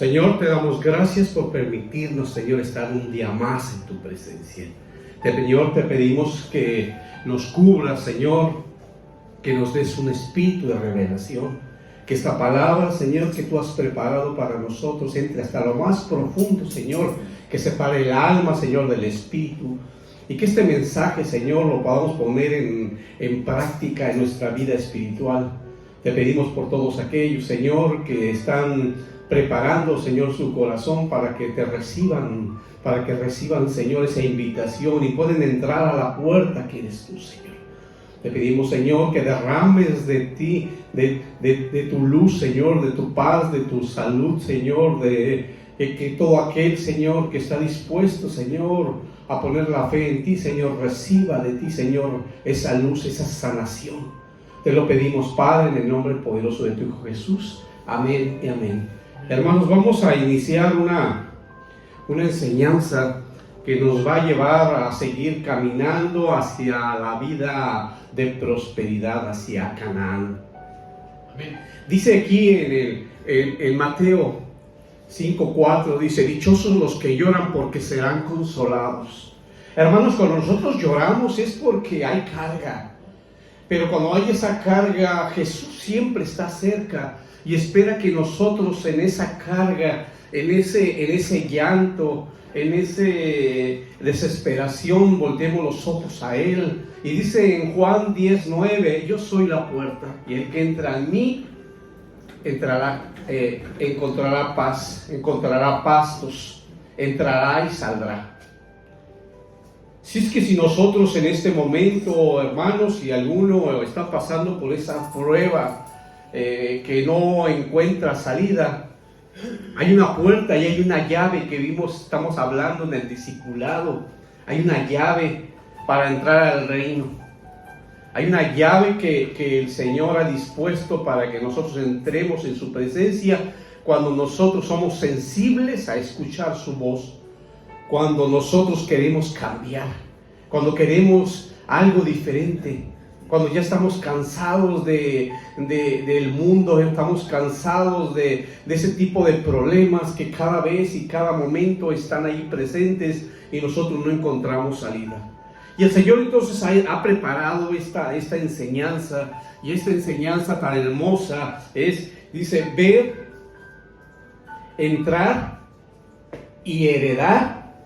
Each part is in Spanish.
Señor, te damos gracias por permitirnos, Señor, estar un día más en tu presencia. Señor, te pedimos que nos cubras, Señor, que nos des un espíritu de revelación, que esta palabra, Señor, que tú has preparado para nosotros entre hasta lo más profundo, Señor, que separe el alma, Señor, del espíritu, y que este mensaje, Señor, lo podamos poner en práctica en nuestra vida espiritual. Te pedimos por todos aquellos, Señor, que están preparando, Señor, su corazón para que te reciban, Señor, esa invitación y pueden entrar a la puerta que eres tú, Señor. Te pedimos, Señor, que derrames de ti, de tu luz, Señor, de tu paz, de tu salud, Señor, que todo aquel, Señor, que está dispuesto, Señor, a poner la fe en ti, Señor, reciba de ti, Señor, esa luz, esa sanación. Te lo pedimos, Padre, en el nombre poderoso de tu Hijo Jesús. Amén y amén. Hermanos, vamos a iniciar una enseñanza que nos va a llevar a seguir caminando hacia la vida de prosperidad, hacia Canaán. Amén. Dice aquí en Mateo 5:4, dice: dichosos los que lloran porque serán consolados. Hermanos, cuando nosotros lloramos es porque hay carga, pero cuando hay esa carga, Jesús siempre está cerca y espera que nosotros en esa carga, en ese llanto, en esa desesperación, volteemos los ojos a Él. Y dice en Juan 10:9: yo soy la puerta, y el que entra en mí encontrará paz, encontrará pastos, entrará y saldrá. Si nosotros en este momento, hermanos, si alguno está pasando por esa prueba que no encuentra salida, hay una puerta y hay una llave que estamos hablando en el discipulado. Hay una llave para entrar al reino. Hay una llave que el Señor ha dispuesto para que nosotros entremos en su presencia cuando nosotros somos sensibles a escuchar su voz, cuando nosotros queremos cambiar, cuando queremos algo diferente, cuando ya estamos cansados del mundo, estamos cansados de ese tipo de problemas que cada vez y cada momento están ahí presentes y nosotros no encontramos salida. Y el Señor entonces ha preparado esta enseñanza, y esta enseñanza tan hermosa dice: ver, entrar y heredar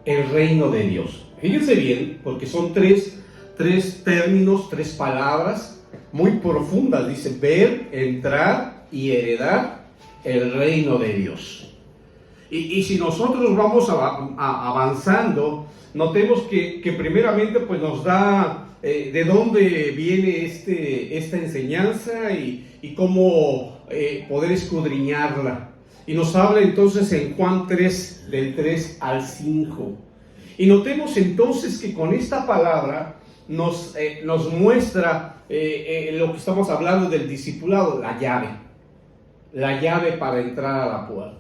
el reino de Dios. Fíjense bien, porque son tres términos, tres palabras muy profundas. Dice: ver, entrar y heredar el reino de Dios. Y si nosotros vamos avanzando, notemos que primeramente pues nos da de dónde viene esta enseñanza y cómo poder escudriñarla. Y nos habla entonces en Juan 3, del 3 al 5. Y notemos entonces que con esta palabra nos muestra lo que estamos hablando del discipulado, la llave para entrar a la puerta.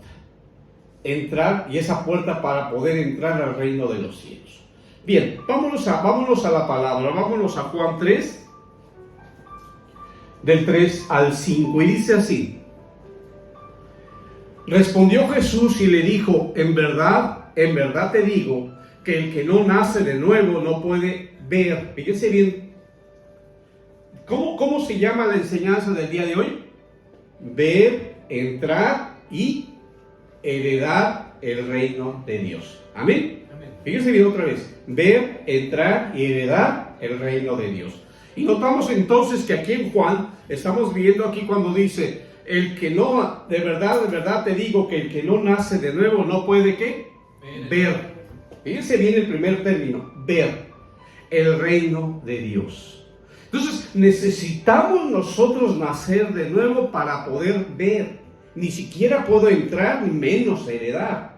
Entrar, y esa puerta para poder entrar al reino de los cielos. Bien, vámonos a la palabra, vámonos a Juan 3, del 3 al 5, y dice así: respondió Jesús y le dijo: en verdad te digo, que el que no nace de nuevo no puede ver. Fíjense bien, ¿cómo se llama la enseñanza del día de hoy? Ver, entrar y heredar el reino de Dios. Amén. Fíjense bien otra vez: ver, entrar y heredar el reino de Dios. Y notamos entonces que aquí en Juan estamos viendo aquí cuando dice: el que no, de verdad te digo, que el que no nace de nuevo no puede ¿qué? Ver. Fíjense bien el primer término: ver el reino de Dios. Entonces necesitamos nosotros nacer de nuevo para poder ver. Ni siquiera puedo entrar, ni menos heredar,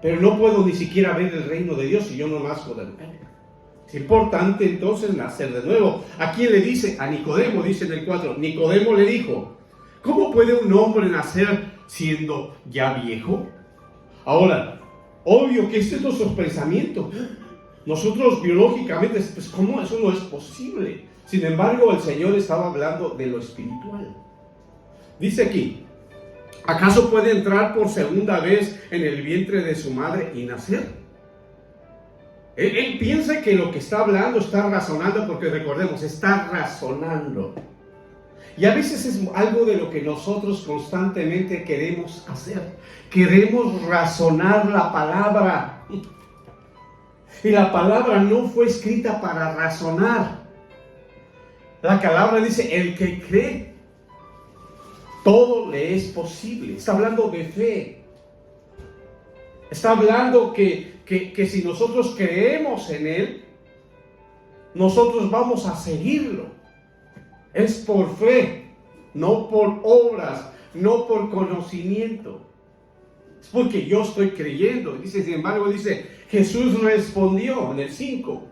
pero no puedo ni siquiera ver el reino de Dios si yo no nazco de nuevo. Es importante entonces nacer de nuevo. ¿A quién le dice? A Nicodemo, dice en el 4. Nicodemo le dijo: ¿cómo puede un hombre nacer siendo ya viejo? Ahora, obvio que este es nuestro pensamiento. Nosotros biológicamente, pues ¿cómo? Eso no es posible. Sin embargo, el Señor estaba hablando de lo espiritual. Dice aquí: ¿Acaso puede entrar por segunda vez en el vientre de su madre y nacer? Él piensa que lo que está hablando, está razonando, porque recordemos, está razonando. Y a veces es algo de lo que nosotros constantemente queremos hacer. Queremos razonar la palabra. Y la palabra no fue escrita para razonar. La palabra dice, el que cree, todo le es posible. Está hablando de fe. Está hablando que si nosotros creemos en Él, nosotros vamos a seguirlo. Es por fe, no por obras, no por conocimiento. Es porque yo estoy creyendo. Dice, sin embargo, dice, Jesús respondió en el 5.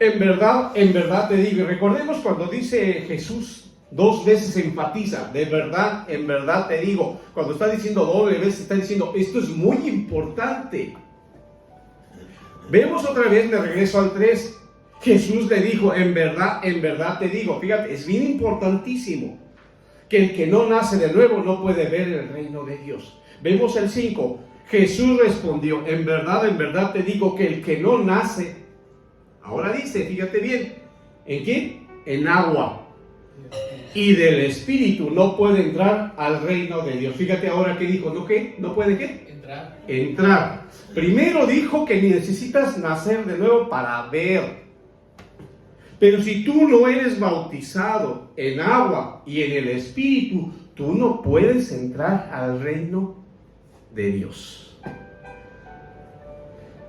En verdad te digo. Y recordemos cuando dice Jesús, 2 veces enfatiza, en verdad te digo. Cuando está diciendo doble vez, está diciendo, esto es muy importante. Vemos otra vez, me regreso al 3. Jesús le dijo, en verdad te digo. Fíjate, es bien importantísimo que el que no nace de nuevo no puede ver el reino de Dios. Vemos el 5. Jesús respondió, en verdad te digo que el que no nace, ahora dice, fíjate bien, ¿en qué? En agua y del Espíritu no puede entrar al reino de Dios. Fíjate ahora que dijo, ¿no qué? ¿No puede qué? Entrar. Primero dijo que necesitas nacer de nuevo para ver. Pero si tú no eres bautizado en agua y en el Espíritu, tú no puedes entrar al reino de Dios.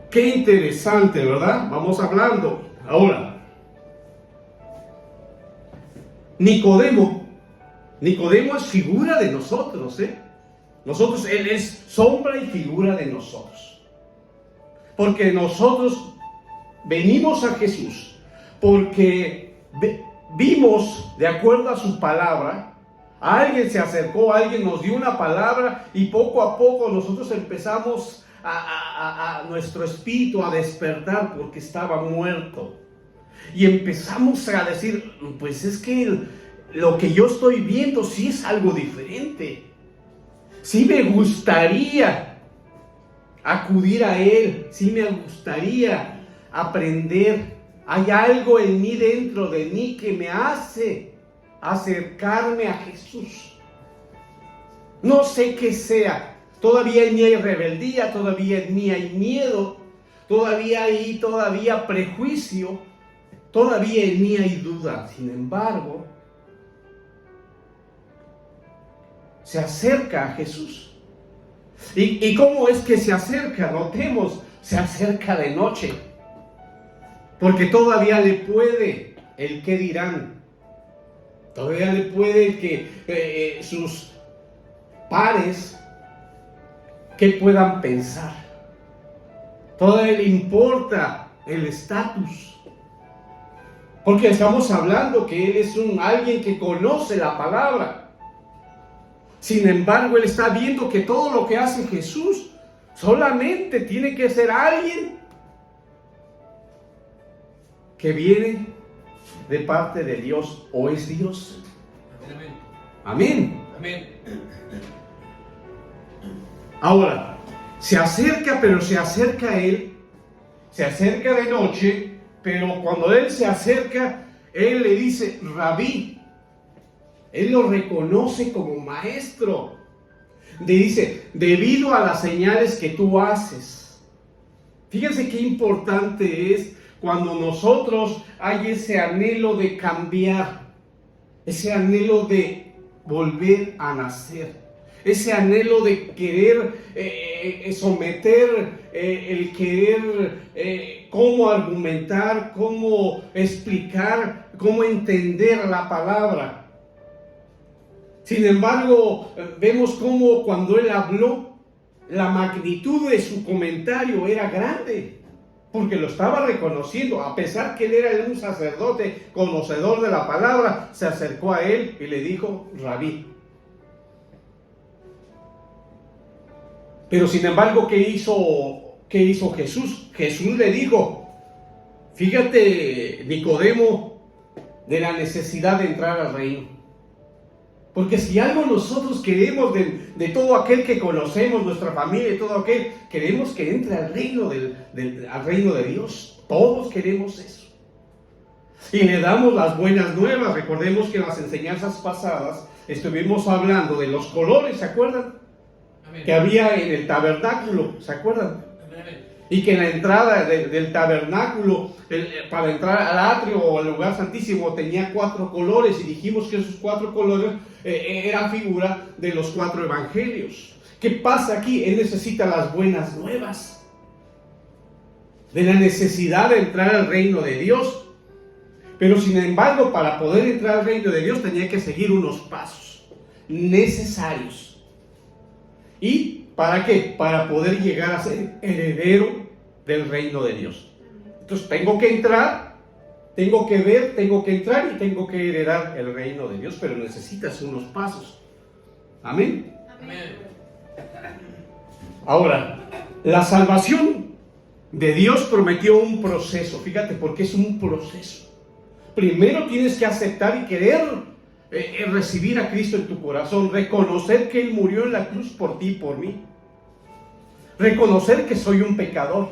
Qué interesante, ¿verdad? Vamos hablando. Ahora, Nicodemo es figura de nosotros, Nosotros, él es sombra y figura de nosotros. Porque nosotros venimos a Jesús, porque vimos, de acuerdo a su palabra, alguien se acercó, alguien nos dio una palabra y poco a poco nosotros empezamos a nuestro espíritu a despertar porque estaba muerto. Y empezamos a decir, pues es que lo que yo estoy viendo sí es algo diferente. Sí me gustaría acudir a Él, sí me gustaría aprender. Hay algo en mí, dentro de mí, que me hace acercarme a Jesús. No sé qué sea. Todavía en mí hay rebeldía, todavía en mí hay miedo, todavía hay prejuicio, todavía en mí hay duda. Sin embargo, se acerca a Jesús. ¿Y cómo es que se acerca? Notemos, se acerca de noche. Porque todavía le puede el qué dirán. Todavía le puede que sus pares que puedan pensar. Todavía le importa el estatus. Porque estamos hablando que él es alguien que conoce la palabra. Sin embargo, él está viendo que todo lo que hace Jesús solamente tiene que ser alguien que viene de parte de Dios o es Dios. Amén. Amén. Ahora, se acerca, pero se acerca a él, se acerca de noche, pero cuando él se acerca, él le dice, Rabí. Él lo reconoce como maestro. Le dice, debido a las señales que tú haces. Fíjense qué importante es cuando nosotros hay ese anhelo de cambiar, ese anhelo de volver a nacer, ese anhelo de querer someter, el querer cómo argumentar, cómo explicar, cómo entender la palabra. Sin embargo, vemos cómo cuando él habló, la magnitud de su comentario era grande. Porque lo estaba reconociendo, a pesar que él era un sacerdote conocedor de la palabra, se acercó a él y le dijo, Rabí. Pero sin embargo, ¿qué hizo Jesús? Jesús le dijo, fíjate, Nicodemo, de la necesidad de entrar al reino. Porque si algo nosotros queremos de todo aquel que conocemos, nuestra familia, todo aquel, queremos que entre al reino, al reino de Dios. Todos queremos eso. Y le damos las buenas nuevas. Recordemos que en las enseñanzas pasadas estuvimos hablando de los colores, ¿se acuerdan? Amén. Que había en el tabernáculo, ¿se acuerdan? Amén. Y que en la entrada del tabernáculo, para entrar al atrio o al lugar santísimo, tenía 4 colores, y dijimos que esos 4 colores eran figura de los 4 evangelios. ¿Qué pasa aquí? Él necesita las buenas nuevas de la necesidad de entrar al reino de Dios. Pero sin embargo, para poder entrar al reino de Dios tenía que seguir unos pasos necesarios. ¿Y para qué? Para poder llegar a ser heredero del reino de Dios. Entonces tengo que entrar, tengo que ver, tengo que entrar y tengo que heredar el reino de Dios, pero necesitas unos pasos. Amén. Amén. Ahora, la salvación de Dios prometió un proceso. Fíjate, porque es un proceso. Primero tienes que aceptar y querer recibir a Cristo en tu corazón, reconocer que Él murió en la cruz por ti y por mí, reconocer que soy un pecador,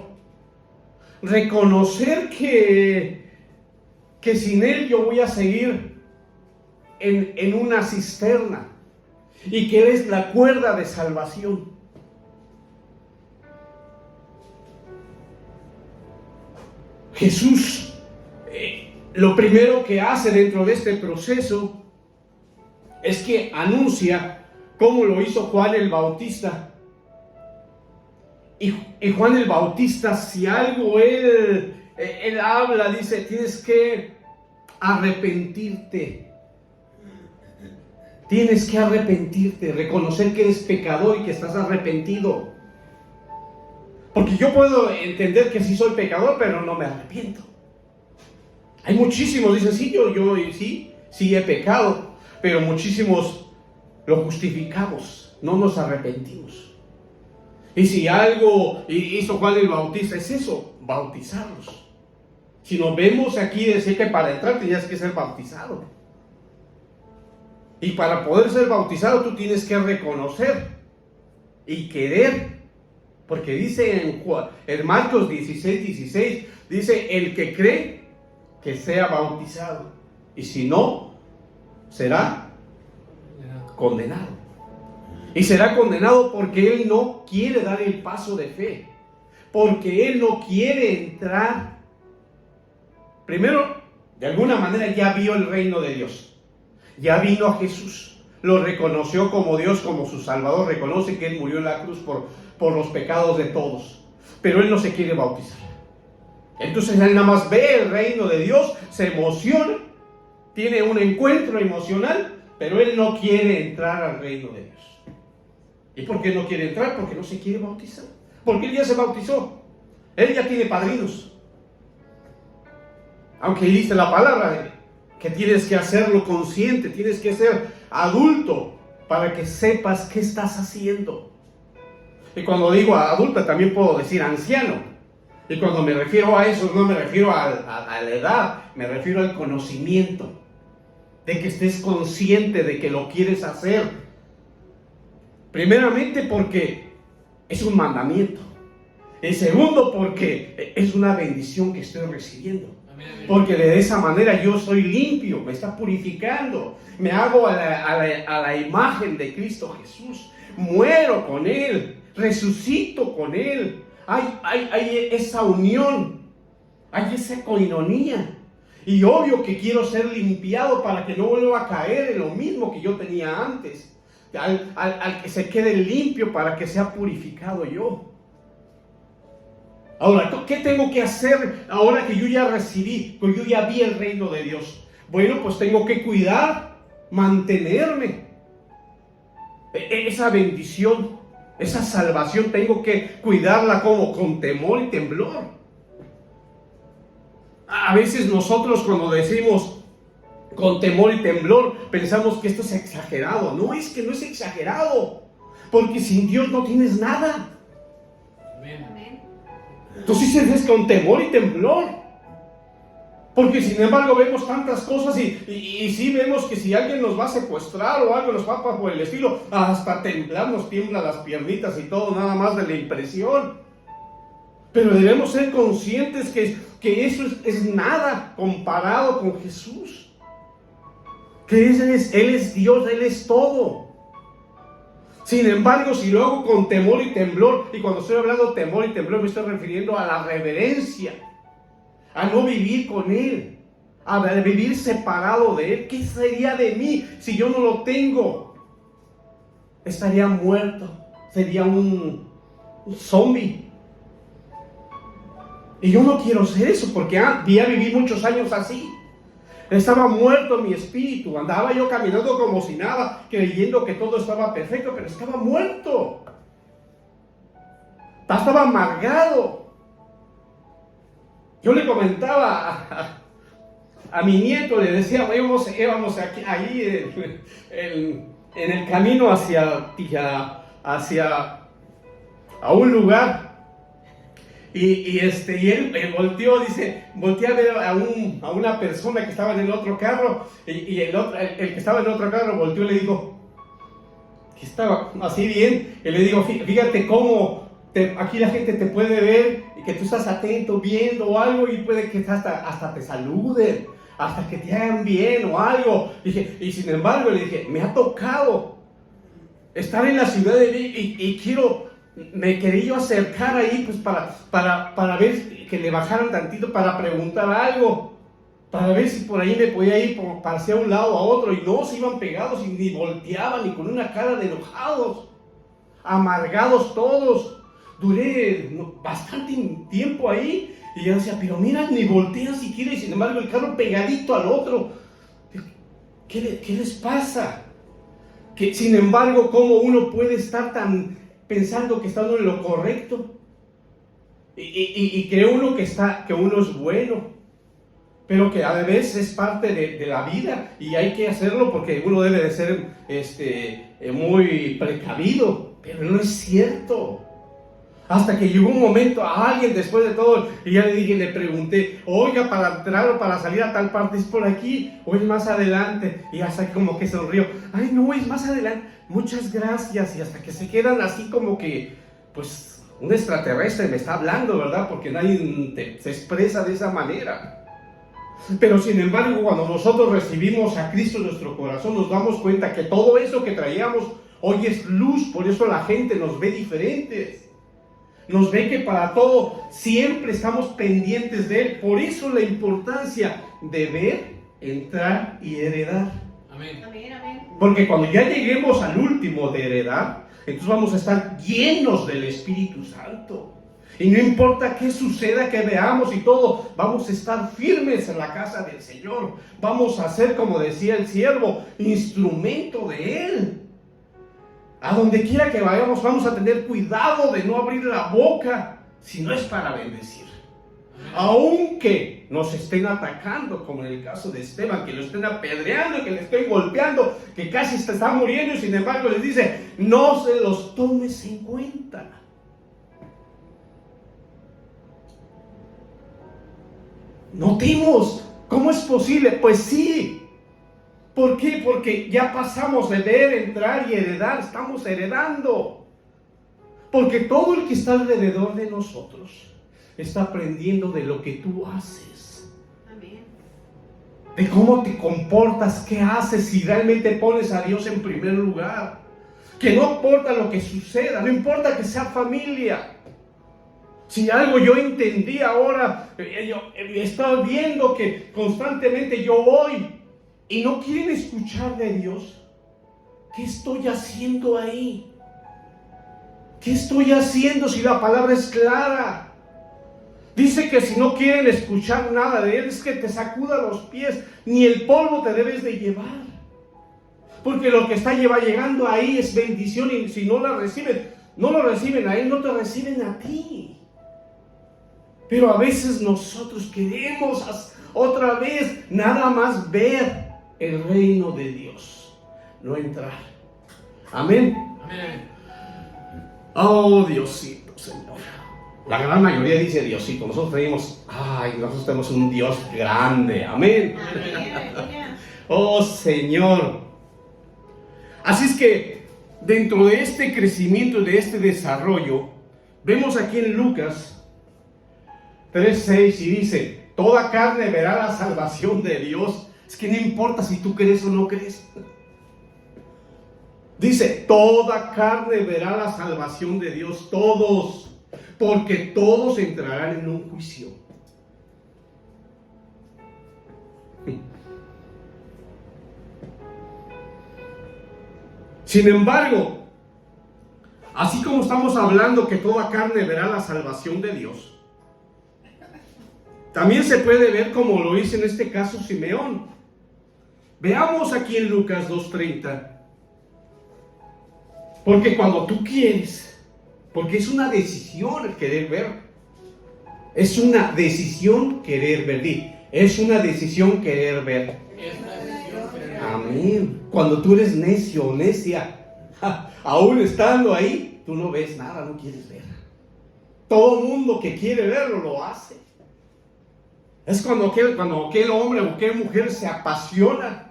reconocer que sin Él yo voy a seguir en una cisterna y que Él es la cuerda de salvación. Jesús lo primero que hace dentro de este proceso es que anuncia cómo lo hizo Juan el Bautista. Y Juan el Bautista, si algo él habla, dice, tienes que arrepentirte. Tienes que arrepentirte, reconocer que eres pecador y que estás arrepentido. Porque yo puedo entender que sí soy pecador, pero no me arrepiento. Hay muchísimos, dicen, sí, yo sí he pecado, pero muchísimos lo justificamos, no nos arrepentimos. Y si algo hizo Juan el Bautista, es eso, bautizarlos. Si nos vemos aquí, decir que para entrar tenías que ser bautizado. Y para poder ser bautizado tú tienes que reconocer y querer. Porque dice en Marcos 16, dice, el que cree, que sea bautizado, y si no, será condenado. Y será condenado porque él no quiere dar el paso de fe, porque él no quiere entrar. Primero, de alguna manera ya vio el reino de Dios, ya vino a Jesús, lo reconoció como Dios, como su Salvador, reconoce que él murió en la cruz por los pecados de todos, pero él no se quiere bautizar. Entonces él nada más ve el reino de Dios, se emociona, tiene un encuentro emocional, pero él no quiere entrar al reino de Dios. ¿Y por qué no quiere entrar? Porque no se quiere bautizar. Porque él ya se bautizó, él ya tiene padrinos. Aunque dice la palabra que tienes que hacerlo consciente, tienes que ser adulto para que sepas qué estás haciendo. Y cuando digo adulto también puedo decir anciano. Y cuando me refiero a eso, no me refiero a la edad, me refiero al conocimiento, de que estés consciente de que lo quieres hacer. Primeramente porque es un mandamiento. Y segundo porque es una bendición que estoy recibiendo. Porque de esa manera yo soy limpio, me está purificando, me hago a la imagen de Cristo Jesús, muero con Él, resucito con Él. Hay esa unión, hay esa coinonía. Y obvio que quiero ser limpiado para que no vuelva a caer en lo mismo que yo tenía antes. Al que se quede limpio para que sea purificado yo. Ahora, ¿qué tengo que hacer ahora que yo ya recibí, que yo ya vi el reino de Dios? Bueno, pues tengo que cuidar, mantenerme. Esa bendición, esa salvación, tengo que cuidarla como con temor y temblor. A veces nosotros cuando decimos con temor y temblor, pensamos que esto es exagerado. No, es que no es exagerado, porque sin Dios no tienes nada. Amén. Entonces es con temor y temblor, Porque sin embargo vemos tantas cosas y sí vemos que si alguien nos va a secuestrar o algo nos va por el estilo, hasta temblar, nos tiemblan las piernitas y todo, nada más de la impresión. Pero debemos ser conscientes que eso es nada comparado con Jesús. Que Él es Dios, Él es todo. Sin embargo, si lo hago con temor y temblor, y cuando estoy hablando de temor y temblor me estoy refiriendo a la reverencia, a no vivir con Él, a vivir separado de Él. ¿Qué sería de mí si yo no lo tengo? Estaría muerto, sería un zombie. Y yo no quiero ser eso, porque ya viví muchos años así. Estaba muerto mi espíritu, andaba yo caminando como si nada, creyendo que todo estaba perfecto, pero estaba muerto. Estaba amargado. Yo le comentaba a mi nieto, le decía, íbamos aquí, ahí en el camino hacia a un lugar. Y él volteó, volteé a ver a una persona que estaba en el otro carro, y el que estaba en el otro carro volteó y le dijo, que estaba así bien, y le digo, fíjate cómo aquí la gente te puede ver, y que tú estás atento, viendo algo, y puede que hasta te saluden, hasta que te hagan bien o algo. Y sin embargo le dije, me ha tocado estar en la ciudad de y me quería yo acercar ahí pues para ver que le bajaran tantito, para preguntar algo, para ver si por ahí me podía ir para hacia un lado a otro, y no, se iban pegados y ni volteaban, ni con una cara de enojados, amargados todos. Duré bastante tiempo ahí y yo decía, pero mira, ni voltean siquiera, y sin embargo el carro pegadito al otro. ¿Qué les pasa? Que sin embargo, ¿cómo uno puede estar pensando que está en lo correcto? Y cree uno que uno es bueno, pero que a veces es parte de la vida, y hay que hacerlo porque uno debe de ser muy precavido, pero no es cierto. Hasta que llegó un momento a alguien después de todo, y ya le pregunté, oiga, para entrar o para salir a tal parte, ¿es por aquí o es más adelante? Y hasta que como que sonrió, ay no, es más adelante, muchas gracias. Y hasta que se quedan así como que, pues, un extraterrestre me está hablando, ¿verdad? Porque nadie se expresa de esa manera. Pero sin embargo, cuando nosotros recibimos a Cristo en nuestro corazón, nos damos cuenta que todo eso que traíamos hoy es luz. Por eso la gente nos ve diferentes. Nos ve que para todo siempre estamos pendientes de Él. Por eso la importancia de ver, entrar y heredar. Amén. Amén, amén. Porque cuando ya lleguemos al último de heredar, entonces vamos a estar llenos del Espíritu Santo. Y no importa qué suceda, que veamos y todo, vamos a estar firmes en la casa del Señor. Vamos a ser, como decía el siervo, instrumento de Él. A donde quiera que vayamos, vamos a tener cuidado de no abrir la boca si no es para bendecir. Aunque nos estén atacando, como en el caso de Esteban, que lo estén apedreando, que le estén golpeando, que casi se está muriendo, y sin embargo les dice, no se los tomes en cuenta. Notemos, ¿cómo es posible? Pues sí. ¿Por qué? Porque ya pasamos de ver, entrar y heredar, estamos heredando. Porque todo el que está alrededor de nosotros está aprendiendo de lo que tú haces. Amén. De cómo te comportas, qué haces, si realmente pones a Dios en primer lugar. Que no importa lo que suceda, no importa que sea familia. Si algo yo entendí ahora, yo he estado viendo que constantemente yo voy y no quieren escuchar de Dios. ¿Qué estoy haciendo ahí? ¿Qué estoy haciendo si la palabra es clara? Dice que si no quieren escuchar nada de Él, es que te sacuda los pies, ni el polvo te debes de llevar. Porque lo que está llegando ahí es bendición, y si no la reciben, no lo reciben a Él, no te reciben a ti. Pero a veces nosotros queremos otra vez nada más ver el reino de Dios, no entrar. Amén. Amén. Oh, Diosito, Señor. La gran mayoría dice Diosito. Nosotros tenemos un Dios grande. Amén. Oh Señor. Así es que dentro de este crecimiento, de este desarrollo, vemos aquí en Lucas 3:6 y dice: toda carne verá la salvación de Dios. Es que no importa si tú crees o no crees. Dice: toda carne verá la salvación de Dios, todos, porque todos entrarán en un juicio. Sin embargo, así como estamos hablando que toda carne verá la salvación de Dios, también se puede ver como lo hizo en este caso Simeón. Veamos aquí en Lucas 2:30. Porque cuando tú quieres, porque es una decisión el querer ver. Es una decisión querer ver. Es una decisión querer ver. Amén. Cuando tú eres necio o necia, aún estando ahí, tú no ves nada, no quieres ver. Todo mundo que quiere verlo lo hace. Es cuando aquel hombre o aquella mujer se apasiona.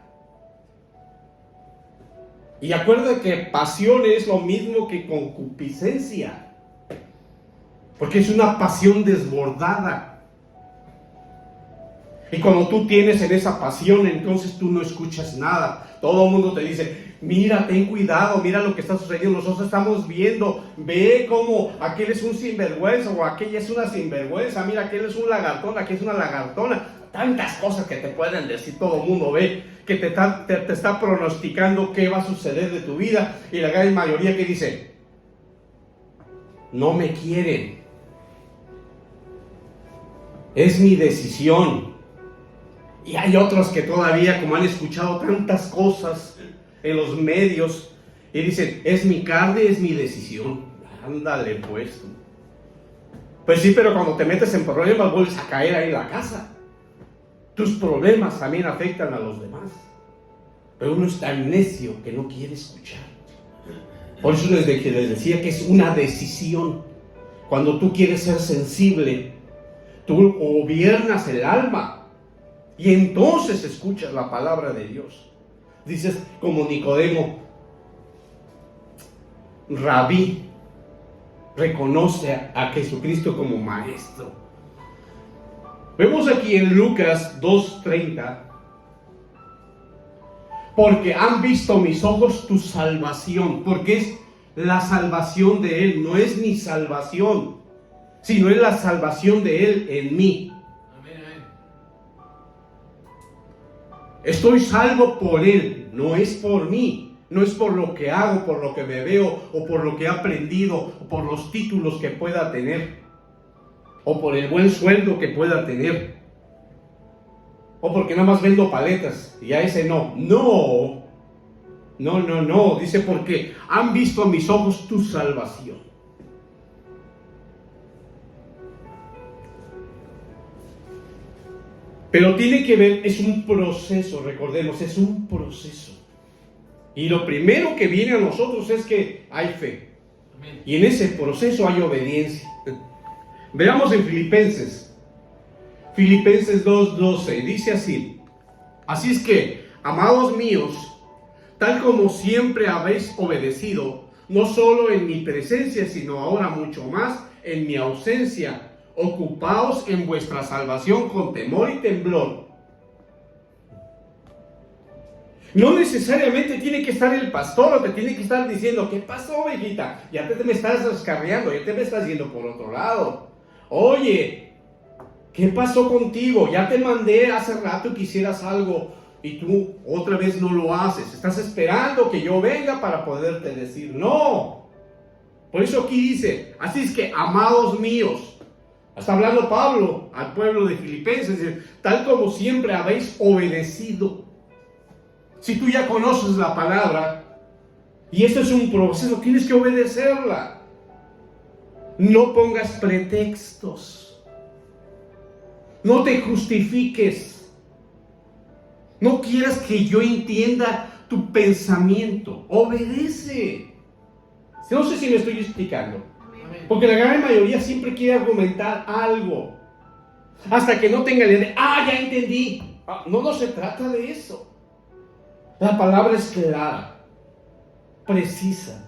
Y acuérdate que pasión es lo mismo que concupiscencia, porque es una pasión desbordada. Y cuando tú tienes en esa pasión, entonces tú no escuchas nada. Todo el mundo te dice: mira, ten cuidado, mira lo que está sucediendo. Nosotros estamos viendo, ve cómo aquel es un sinvergüenza o aquella es una sinvergüenza. Mira, aquel es un lagartón, aquella es una lagartona. Tantas cosas que te pueden decir, todo el mundo ve que te está pronosticando qué va a suceder de tu vida. Y la gran mayoría que dice: no me quieren, es mi decisión. Y hay otros que todavía, como han escuchado tantas cosas en los medios, y dicen: es mi carne, es mi decisión. Ándale pues. Pues sí, pero cuando te metes en problemas vuelves a caer ahí en la casa. Tus problemas también afectan a los demás. Pero uno es tan necio que no quiere escuchar. Por eso les decía que es una decisión. Cuando tú quieres ser sensible, tú gobiernas el alma. Y entonces escuchas la palabra de Dios. Dices como Nicodemo: Rabí, reconoce a Jesucristo como maestro. Vemos aquí en Lucas 2:30: porque han visto mis ojos tu salvación. Porque es la salvación de Él, no es mi salvación, sino es la salvación de Él en mí. Estoy salvo por Él, no es por mí, no es por lo que hago, por lo que me veo, o por lo que he aprendido, o por los títulos que pueda tener, o por el buen sueldo que pueda tener, o porque nada más vendo paletas, y a ese no. No, dice: porque han visto a mis ojos tu salvación. Pero tiene que ver, es un proceso, recordemos, es un proceso. Y lo primero que viene a nosotros es que hay fe. Y en ese proceso hay obediencia. Veamos en Filipenses 2:12, dice así: así es que, amados míos, tal como siempre habéis obedecido, no solo en mi presencia, sino ahora mucho más en mi ausencia, ocupaos en vuestra salvación con temor y temblor. No necesariamente tiene que estar el pastor o te tiene que estar diciendo: ¿qué pasó, ovejita? Ya te me estás descarriando, ya te me estás yendo por otro lado. Oye, ¿qué pasó contigo? Ya te mandé hace rato que hicieras algo y tú otra vez no lo haces. Estás esperando que yo venga para poderte decir no. Por eso aquí dice: así es que, amados míos. Está hablando Pablo al pueblo de Filipenses, tal como siempre habéis obedecido. Si tú ya conoces la palabra, y esto es un proceso, tienes que obedecerla. No pongas pretextos. No te justifiques. No quieras que yo entienda tu pensamiento. Obedece. No sé si me estoy explicando. Porque la gran mayoría siempre quiere argumentar algo. Hasta que no tenga la idea, ya entendí. No se trata de eso. La palabra es clara, precisa.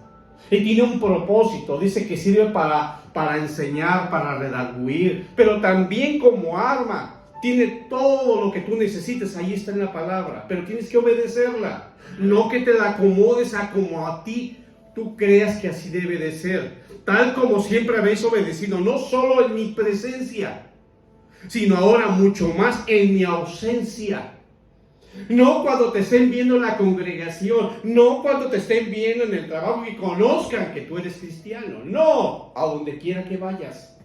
Y tiene un propósito. Dice que sirve para enseñar, para redarguir. Pero también como arma. Tiene todo lo que tú necesites. Ahí está en la palabra. Pero tienes que obedecerla. No que te la acomodes a como a ti tú creas que así debe de ser. Tal como siempre habéis obedecido. No solo en mi presencia, sino ahora mucho más en mi ausencia. No cuando te estén viendo en la congregación, no cuando te estén viendo en el trabajo y conozcan que tú eres cristiano. No, a donde quiera que vayas.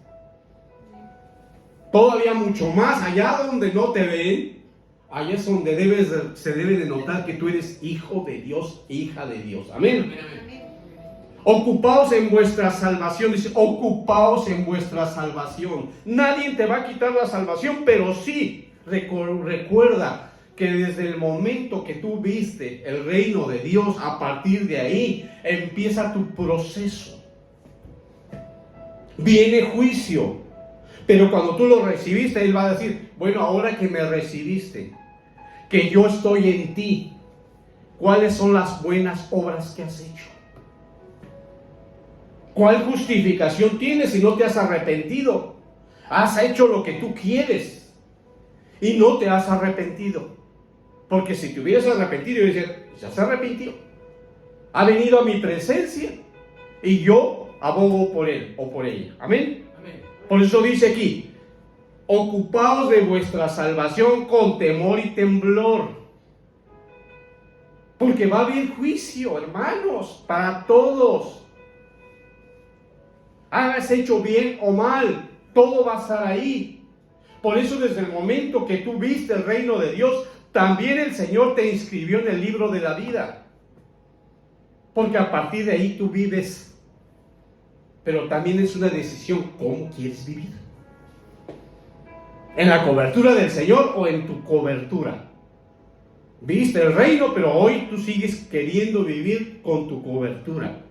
Todavía mucho más, allá donde no te ven, allá es donde se debe de notar que tú eres hijo de Dios, hija de Dios. Amén. Ocupaos en vuestra salvación, dice, ocupaos en vuestra salvación. Nadie te va a quitar la salvación, pero sí, recuerda que desde el momento que tú viste el reino de Dios, a partir de ahí empieza tu proceso. Viene juicio, pero cuando tú lo recibiste, Él va a decir, bueno, ahora que me recibiste, que yo estoy en ti, ¿cuáles son las buenas obras que has hecho? ¿Cuál justificación tienes si no te has arrepentido? Has hecho lo que tú quieres y no te has arrepentido. Porque si te hubieras arrepentido, yo decía, ya se arrepintió. Ha venido a mi presencia y yo abogo por él o por ella. Amén. Amén. Por eso dice aquí, ocupaos de vuestra salvación con temor y temblor. Porque va a haber juicio, hermanos, para todos. Hagas hecho bien o mal, todo va a estar ahí. Por eso desde el momento que tú viste el reino de Dios, también el Señor te inscribió en el libro de la vida. Porque a partir de ahí tú vives. Pero también es una decisión, ¿cómo quieres vivir? ¿En la cobertura del Señor o en tu cobertura? Viste el reino, pero hoy tú sigues queriendo vivir con tu cobertura.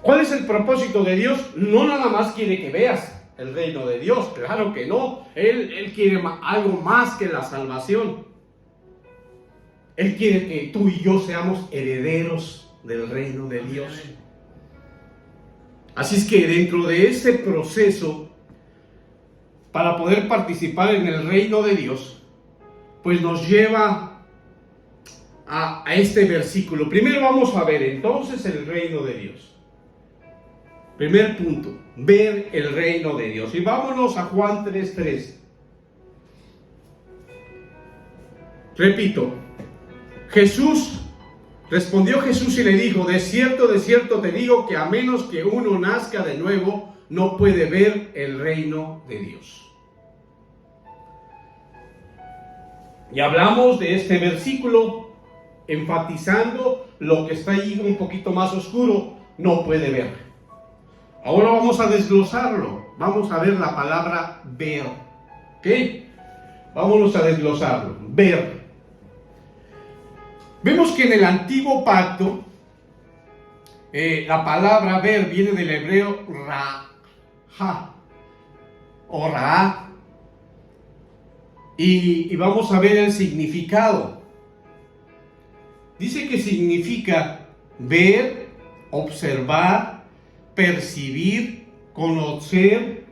¿Cuál es el propósito de Dios? No nada más quiere que veas el reino de Dios, claro que no. Él quiere algo más que la salvación. Él quiere que tú y yo seamos herederos del reino de Dios. Así es que dentro de ese proceso, para poder participar en el reino de Dios, pues nos lleva a este versículo. Primero vamos a ver entonces el reino de Dios. Primer punto, ver el reino de Dios. Y vámonos a Juan 3:3. Repito, respondió Jesús y le dijo, de cierto te digo que a menos que uno nazca de nuevo, no puede ver el reino de Dios. Y hablamos de este versículo enfatizando lo que está ahí un poquito más oscuro, no puede ver. Ahora vamos a desglosarlo. Vamos a ver la palabra ver. ¿Ok? Vámonos a desglosarlo. Ver. Vemos que en el antiguo pacto, la palabra ver viene del hebreo ra o ra. Y vamos a ver el significado. Dice que significa ver, observar, percibir, conocer,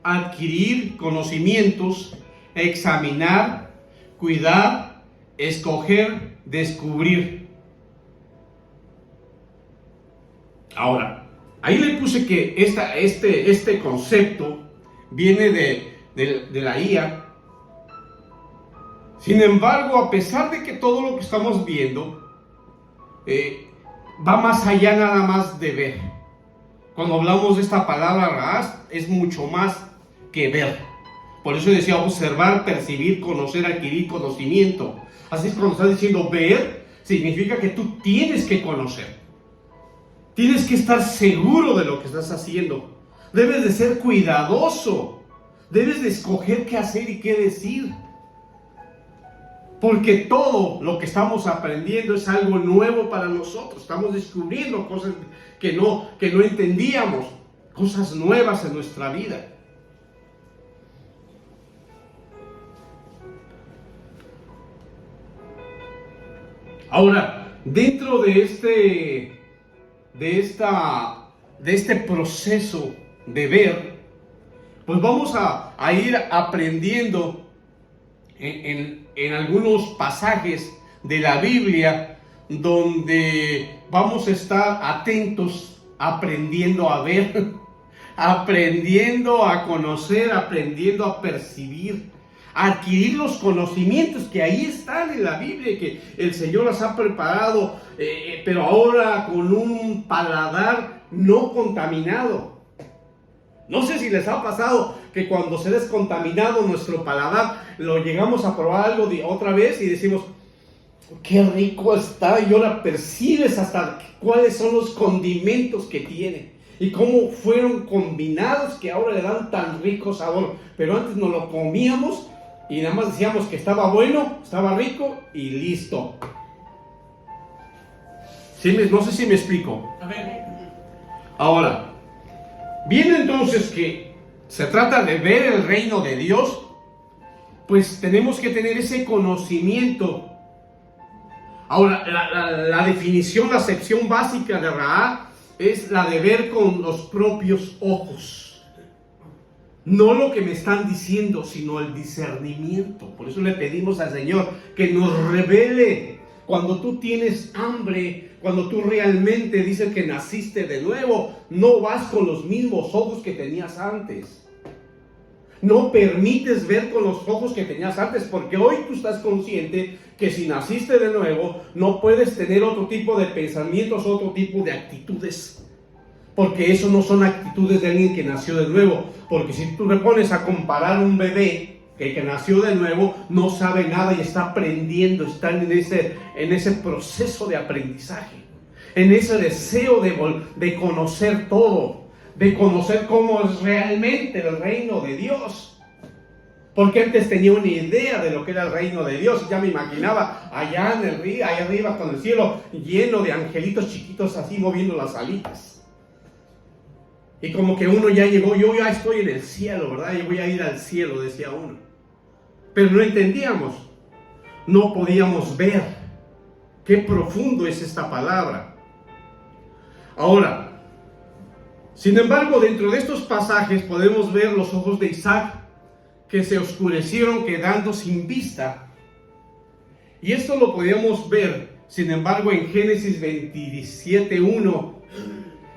adquirir conocimientos, examinar, cuidar, escoger, descubrir. Ahora, ahí le puse que este concepto viene de la IA. Sin embargo, a pesar de que todo lo que estamos viendo va más allá nada más de ver. Cuando hablamos de esta palabra Raaz, es mucho más que ver. Por eso decía observar, percibir, conocer, adquirir conocimiento. Así es, cuando está diciendo ver, significa que tú tienes que conocer. Tienes que estar seguro de lo que estás haciendo. Debes de ser cuidadoso. Debes de escoger qué hacer y qué decir. Porque todo lo que estamos aprendiendo es algo nuevo para nosotros. Estamos descubriendo cosas que no entendíamos, cosas nuevas en nuestra vida. Ahora, dentro de este proceso de ver, pues vamos a ir aprendiendo en algunos pasajes de la Biblia donde vamos a estar atentos, aprendiendo a ver, aprendiendo a conocer, aprendiendo a percibir, a adquirir los conocimientos que ahí están en la Biblia y que el Señor las ha preparado, pero ahora con un paladar no contaminado. No sé si les ha pasado que cuando se ha descontaminado nuestro paladar, lo llegamos a probar algo otra vez y decimos, qué rico está, y ahora percibes hasta cuáles son los condimentos que tiene y cómo fueron combinados que ahora le dan tan rico sabor. Pero antes nos lo comíamos y nada más decíamos que estaba bueno, estaba rico y listo. ¿Sí? No sé si me explico. Ahora, viendo entonces que se trata de ver el reino de Dios, pues tenemos que tener ese conocimiento. Ahora, la definición, la acepción básica de Ra es la de ver con los propios ojos. No lo que me están diciendo, sino el discernimiento. Por eso le pedimos al Señor que nos revele. Cuando tú tienes hambre, cuando tú realmente dices que naciste de nuevo, no vas con los mismos ojos que tenías antes. No permites ver con los ojos que tenías antes, porque hoy tú estás consciente que si naciste de nuevo, no puedes tener otro tipo de pensamientos, otro tipo de actitudes. Porque eso no son actitudes de alguien que nació de nuevo. Porque si tú te pones a comparar un bebé que nació de nuevo, no sabe nada y está aprendiendo, está en ese proceso de aprendizaje, en ese deseo de conocer todo, de conocer cómo es realmente el reino de Dios. Porque antes tenía una idea de lo que era el reino de Dios, ya me imaginaba allá en el río, allá arriba con el cielo lleno de angelitos chiquitos así moviendo las alitas. Y como que uno ya llegó, yo ya estoy en el cielo, ¿verdad? Y voy a ir al cielo, decía uno. Pero no entendíamos, no podíamos ver qué profundo es esta palabra. Ahora, sin embargo, dentro de estos pasajes podemos ver los ojos de Isaac que se oscurecieron quedando sin vista. Y esto lo podíamos ver, sin embargo, en Génesis 27:1.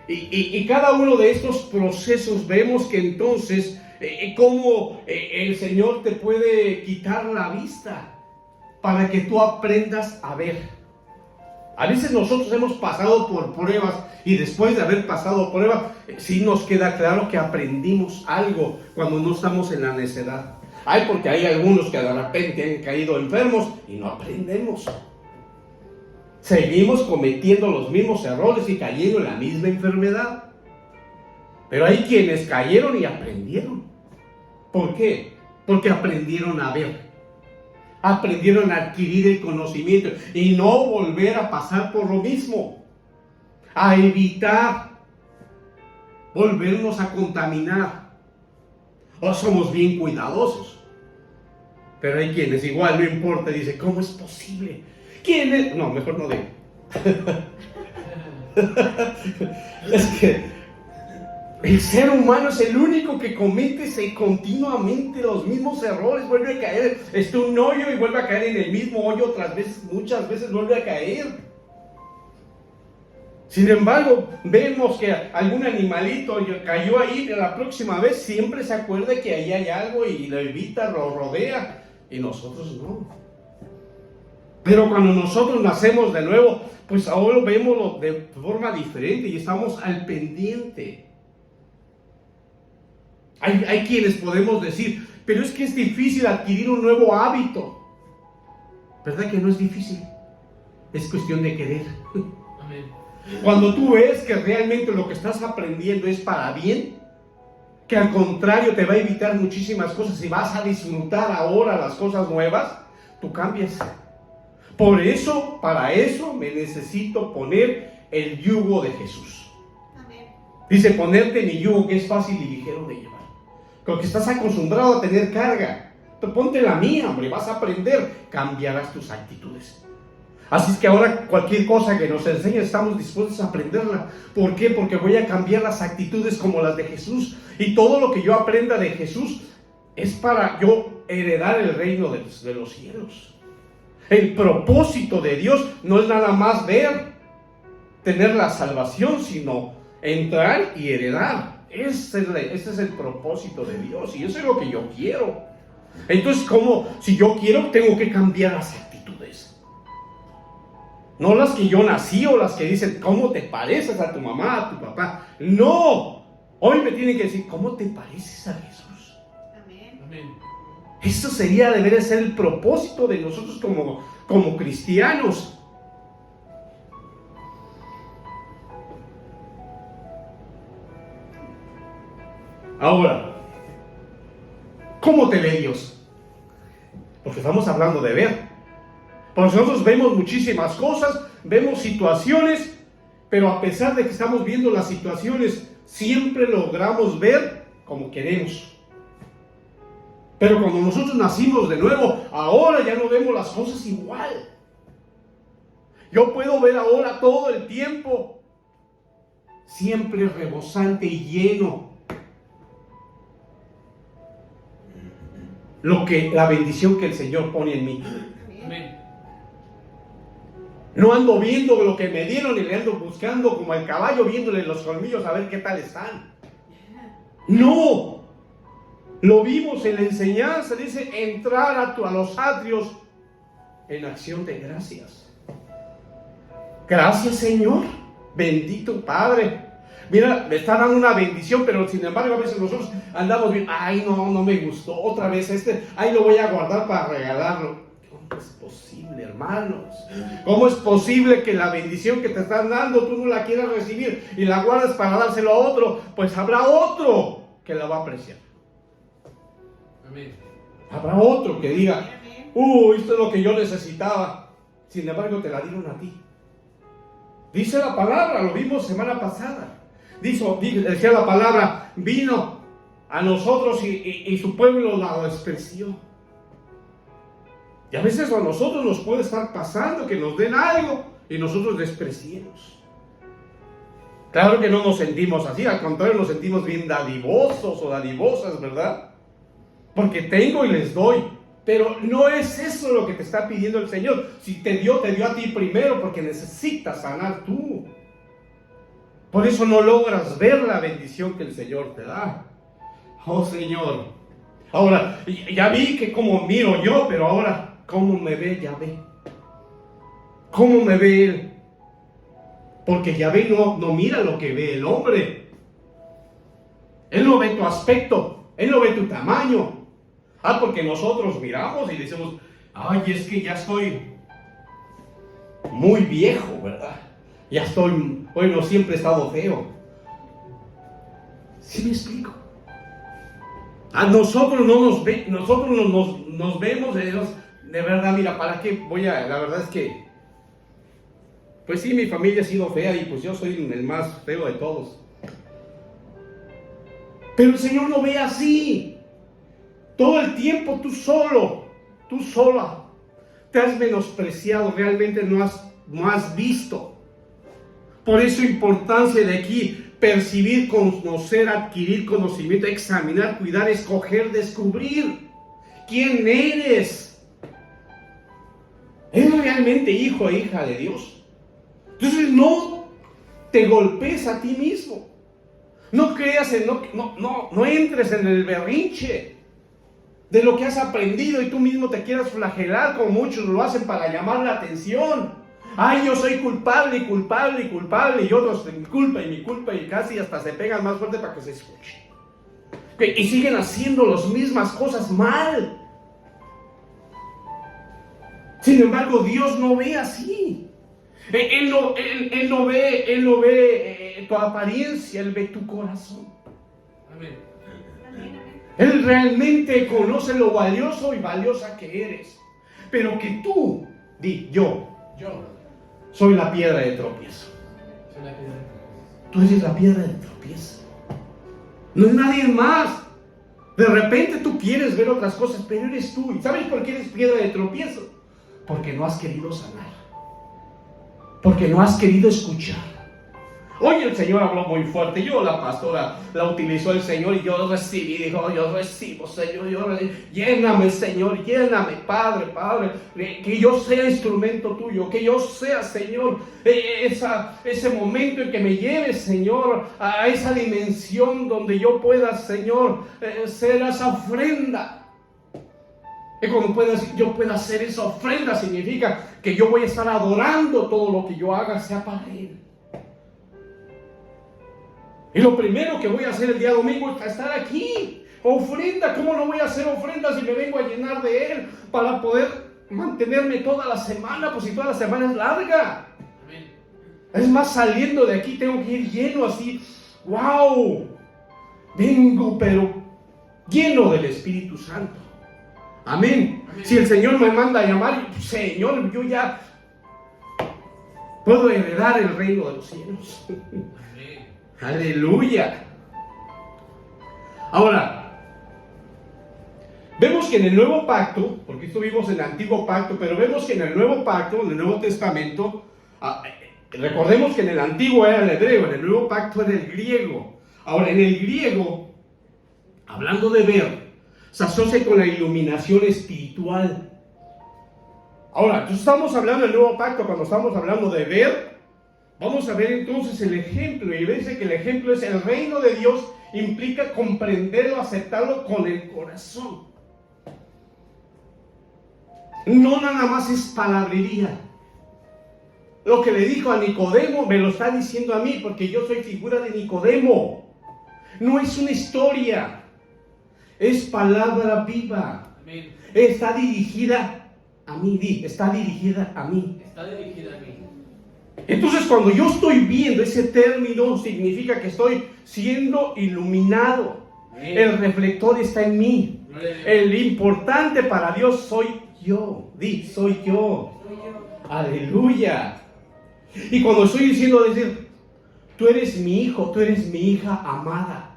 Y cada uno de estos procesos vemos que entonces cómo el Señor te puede quitar la vista para que tú aprendas a ver. A veces nosotros hemos pasado por pruebas y después de haber pasado pruebas, sí nos queda claro que aprendimos algo cuando no estamos en la necedad. Porque hay algunos que de repente han caído enfermos y no aprendemos. Seguimos cometiendo los mismos errores y cayendo en la misma enfermedad. Pero hay quienes cayeron y aprendieron. ¿Por qué? Porque aprendieron a ver. Aprendieron a adquirir el conocimiento y no volver a pasar por lo mismo. A evitar volvernos a contaminar. O somos bien cuidadosos. Pero hay quienes igual no importa, dice, ¿cómo es posible? ¿Quién es? No, mejor no digo. Es que el ser humano es el único que comete continuamente los mismos errores, vuelve a caer, está un hoyo y vuelve a caer en el mismo hoyo otras veces, muchas veces vuelve a caer. Sin embargo, vemos que algún animalito cayó ahí, la próxima vez siempre se acuerda que ahí hay algo y lo evita, lo rodea, y nosotros no. Pero cuando nosotros nacemos de nuevo, pues ahora vemos de forma diferente y estamos al pendiente. Hay quienes podemos decir, pero es que es difícil adquirir un nuevo hábito. ¿Verdad que no es difícil? Es cuestión de querer. Amén. Cuando tú ves que realmente lo que estás aprendiendo es para bien, que al contrario te va a evitar muchísimas cosas y vas a disfrutar ahora las cosas nuevas, tú cambies. Por eso, para eso me necesito poner el yugo de Jesús. Amén. Dice, ponerte mi yugo que es fácil y ligero de llevar. Porque estás acostumbrado a tener carga. Tú ponte la mía, hombre, vas a aprender, cambiarás tus actitudes. Así es que ahora cualquier cosa que nos enseñe estamos dispuestos a aprenderla. ¿Por qué? Porque voy a cambiar las actitudes como las de Jesús. Y todo lo que yo aprenda de Jesús es para yo heredar el reino de los cielos. El propósito de Dios no es nada más tener la salvación, sino entrar y heredar. Ese es el propósito de Dios y eso es lo que yo quiero. Entonces, si yo quiero, tengo que cambiar las actitudes. No las que yo nací o las que dicen, ¿cómo te pareces a tu mamá, a tu papá? No, hoy me tienen que decir, ¿cómo te pareces a Jesús? Amén. Amén. Esto debería ser el propósito de nosotros como cristianos. Ahora, ¿cómo te ve Dios? Porque estamos hablando de ver. Porque nosotros vemos muchísimas cosas, vemos situaciones, pero a pesar de que estamos viendo las situaciones, siempre logramos ver como queremos. Pero cuando nosotros nacimos de nuevo, ahora ya no vemos las cosas igual. Yo puedo ver ahora todo el tiempo, siempre rebosante y lleno. La bendición que el Señor pone en mí. Amén. No ando viendo lo que me dieron y le ando buscando como al caballo, viéndole los colmillos a ver qué tal están. No. Lo vimos en la enseñanza, dice entrar a los atrios en acción de gracias. Gracias, Señor. Bendito Padre. Mira, me está dando una bendición, pero sin embargo a veces nosotros andamos bien. Ay, no me gustó. Otra vez ahí lo voy a guardar para regalarlo. ¿Cómo es posible, hermanos? ¿Cómo es posible que la bendición que te están dando tú no la quieras recibir y la guardas para dárselo a otro? Pues habrá otro que la va a apreciar. Amén. Habrá otro que diga, esto es lo que yo necesitaba. Sin embargo, te la dieron a ti. Dice la palabra, lo vimos semana pasada. Decía la palabra, vino a nosotros y su pueblo la despreció. Y a veces a nosotros nos puede estar pasando que nos den algo y nosotros despreciemos. Claro que no nos sentimos así, al contrario nos sentimos bien dadivosos o dadivosas, ¿verdad? Porque tengo y les doy. Pero no es eso lo que te está pidiendo el Señor. Si te dio a ti primero porque necesitas sanar tú. Por eso no logras ver la bendición que el Señor te da. Oh Señor. Ahora, ya vi que como miro yo, pero ahora, ¿cómo me ve Yahvé? ¿Cómo me ve Él? Porque Yahvé no mira lo que ve el hombre. Él no ve tu aspecto, Él no ve tu tamaño. Porque nosotros miramos y decimos, ay, es que ya estoy muy viejo, ¿verdad? Ya estoy, bueno, siempre he estado feo. ¿Sí me explico? A nosotros nos vemos de verdad, mira, ¿para qué la verdad es que, pues sí, mi familia ha sido fea y pues yo soy el más feo de todos. Pero el Señor no ve así. Todo el tiempo tú sola, te has menospreciado, realmente no has visto. Por eso importancia de aquí, percibir, conocer, adquirir conocimiento, examinar, cuidar, escoger, descubrir quién eres. ¿Eres realmente hijo e hija de Dios? Entonces no te golpees a ti mismo. No creas no entres en el berrinche de lo que has aprendido y tú mismo te quieras flagelar como muchos lo hacen para llamar la atención. Ay, yo soy culpable y otros mi culpa y casi hasta se pegan más fuerte para que se escuche. Y siguen haciendo las mismas cosas mal. Sin embargo, Dios no ve así. Él no ve tu apariencia, Él ve tu corazón. Amén. Él realmente conoce lo valioso y valiosa que eres. pero que tú, yo, Yo soy la piedra de tropiezo. soy la piedra. Tú eres la piedra de tropiezo. No es nadie más. De repente tú quieres ver otras cosas, pero eres tú. ¿Y sabes por qué eres piedra de tropiezo? Porque no has querido sanar. Porque no has querido escuchar. Hoy el Señor habló muy fuerte. La pastora la utilizó el Señor y yo recibí. Dijo, yo recibo, Señor. Lléname, Señor. Lléname, Padre. Que yo sea instrumento tuyo. Que yo sea, Señor, ese momento en que me lleves, Señor, a esa dimensión donde yo pueda, Señor, ser esa ofrenda. Y cuando yo pueda hacer esa ofrenda, significa que yo voy a estar adorando todo lo que yo haga, sea para Él. Y lo primero que voy a hacer el día domingo es estar aquí. Ofrenda, ¿cómo no voy a hacer ofrenda si me vengo a llenar de Él para poder mantenerme toda la semana? Pues si toda la semana es larga. Amén. Es más, saliendo de aquí tengo que ir lleno así. ¡Wow! Vengo, pero lleno del Espíritu Santo. Amén. Amén. Si el Señor me manda a llamar, Señor, yo ya puedo heredar el reino de los cielos. Amén. Aleluya. Ahora, vemos que en el nuevo pacto, porque esto vimos en el antiguo pacto, pero vemos que en el nuevo pacto, en el Nuevo Testamento, recordemos que en el antiguo era el hebreo, en el nuevo pacto era el griego. Ahora, en el griego, hablando de ver, se asocia con la iluminación espiritual. Ahora, entonces estamos hablando del nuevo pacto, cuando estamos hablando de ver, vamos a ver entonces el ejemplo, y dice que el ejemplo es el reino de Dios, implica comprenderlo, aceptarlo con el corazón. No nada más es palabrería. Lo que le dijo a Nicodemo me lo está diciendo a mí, porque yo soy figura de Nicodemo. No es una historia, es palabra viva. Amén. Está dirigida a mí, está dirigida a mí. Está dirigida a mí. Entonces, cuando yo estoy viendo ese término, significa que estoy siendo iluminado. Amén. El reflector está en mí. Gloria a Dios. El importante para Dios soy yo. Soy yo. Soy yo. Aleluya. Y cuando estoy diciendo, decir, tú eres mi hijo, tú eres mi hija amada.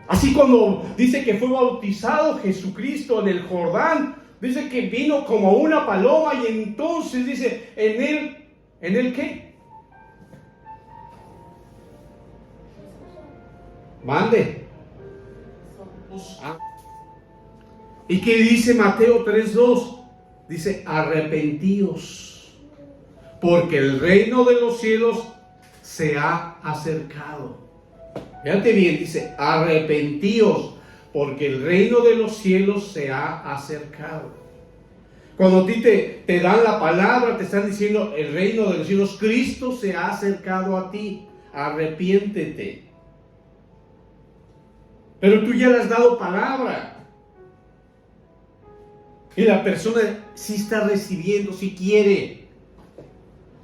Así cuando dice que fue bautizado Jesucristo en el Jordán, dice que vino como una paloma y entonces dice, ¿en él qué? Mande. ¿Y qué dice Mateo 3:2? Dice, arrepentíos, porque el reino de los cielos se ha acercado. Fíjate bien, dice, arrepentíos, porque el reino de los cielos se ha acercado. Cuando a ti te dan la palabra, te están diciendo, el reino de los cielos, Cristo se ha acercado a ti, arrepiéntete. Pero tú ya le has dado palabra. Y la persona sí está recibiendo, sí quiere.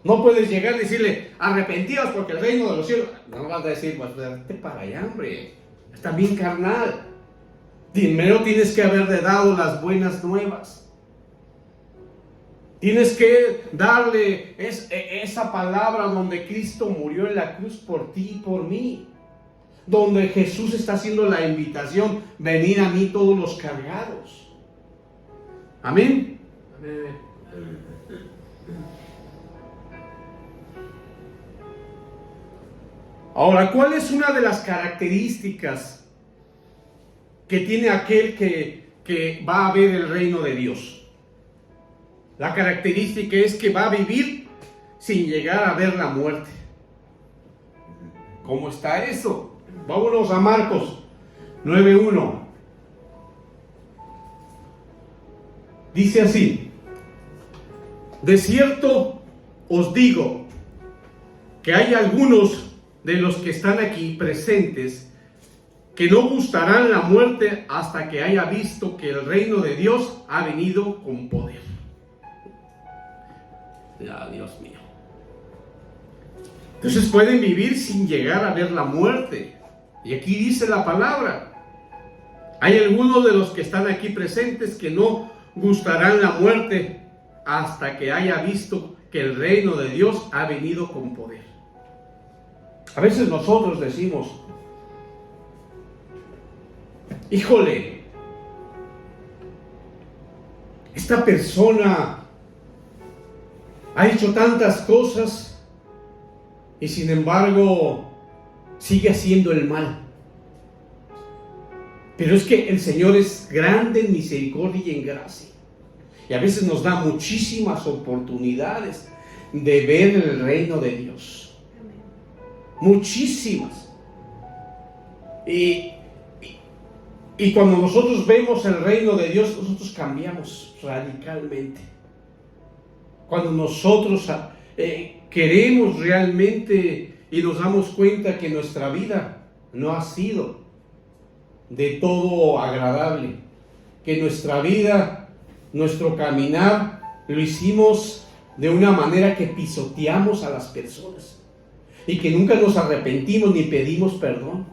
No puedes llegar y decirle, arrepentidos porque el reino de los cielos. No vas a decir, pues vete para allá, hombre. Está bien carnal. Primero tienes que haberle dado las buenas nuevas. Tienes que darle esa palabra donde Cristo murió en la cruz por ti y por mí. Donde Jesús está haciendo la invitación, venid a mí todos los cargados. Amén. Amén. Ahora, ¿cuál es una de las características que tiene aquel que va a ver el reino de Dios? La característica es que va a vivir sin llegar a ver la muerte. ¿Cómo está eso? Vámonos a Marcos 9:1. Dice así: de cierto os digo que hay algunos de los que están aquí presentes que no gustarán la muerte hasta que haya visto que el reino de Dios ha venido con poder. Ya, Dios mío. Entonces pueden vivir sin llegar a ver la muerte. Y aquí dice la palabra: hay algunos de los que están aquí presentes que no gustarán la muerte hasta que haya visto que el reino de Dios ha venido con poder. A veces nosotros decimos, híjole, esta persona ha hecho tantas cosas y sin embargo sigue haciendo el mal. Pero es que el Señor es grande en misericordia y en gracia. Y a veces nos da muchísimas oportunidades de ver el reino de Dios. Muchísimas. Y cuando nosotros vemos el reino de Dios, nosotros cambiamos radicalmente. Cuando nosotros queremos realmente y nos damos cuenta que nuestra vida no ha sido de todo agradable, que nuestra vida, nuestro caminar, lo hicimos de una manera que pisoteamos a las personas y que nunca nos arrepentimos ni pedimos perdón.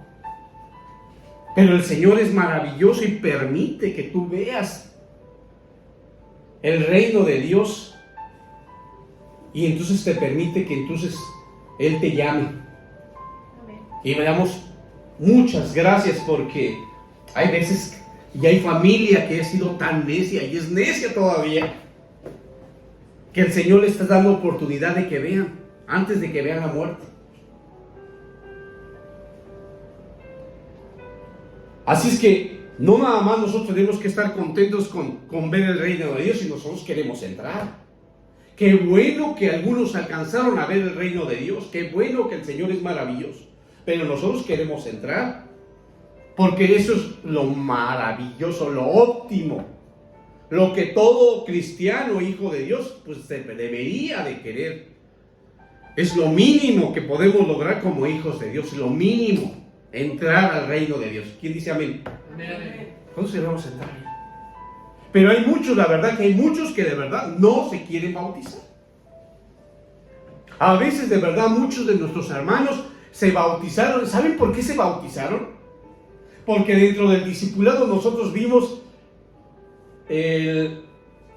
Pero el Señor es maravilloso y permite que tú veas el reino de Dios y entonces te permite que entonces Él te llame. Amén. Y le damos muchas gracias porque hay veces y hay familia que ha sido tan necia y es necia todavía, que el Señor le está dando oportunidad de que vean antes de que vean la muerte. Así es que no nada más nosotros tenemos que estar contentos con ver el reino de Dios, si nosotros queremos entrar. Qué bueno que algunos alcanzaron a ver el reino de Dios, qué bueno que el Señor es maravilloso, pero nosotros queremos entrar, porque eso es lo maravilloso, lo óptimo, lo que todo cristiano, hijo de Dios, pues debería de querer. Es lo mínimo que podemos lograr como hijos de Dios, lo mínimo, entrar al reino de Dios. ¿Quién dice amén? Amén. ¿Cuándo vamos a entrar? Pero hay muchos, la verdad que hay muchos que de verdad no se quieren bautizar. A veces de verdad muchos de nuestros hermanos se bautizaron. ¿Saben por qué se bautizaron? Porque dentro del discipulado nosotros vimos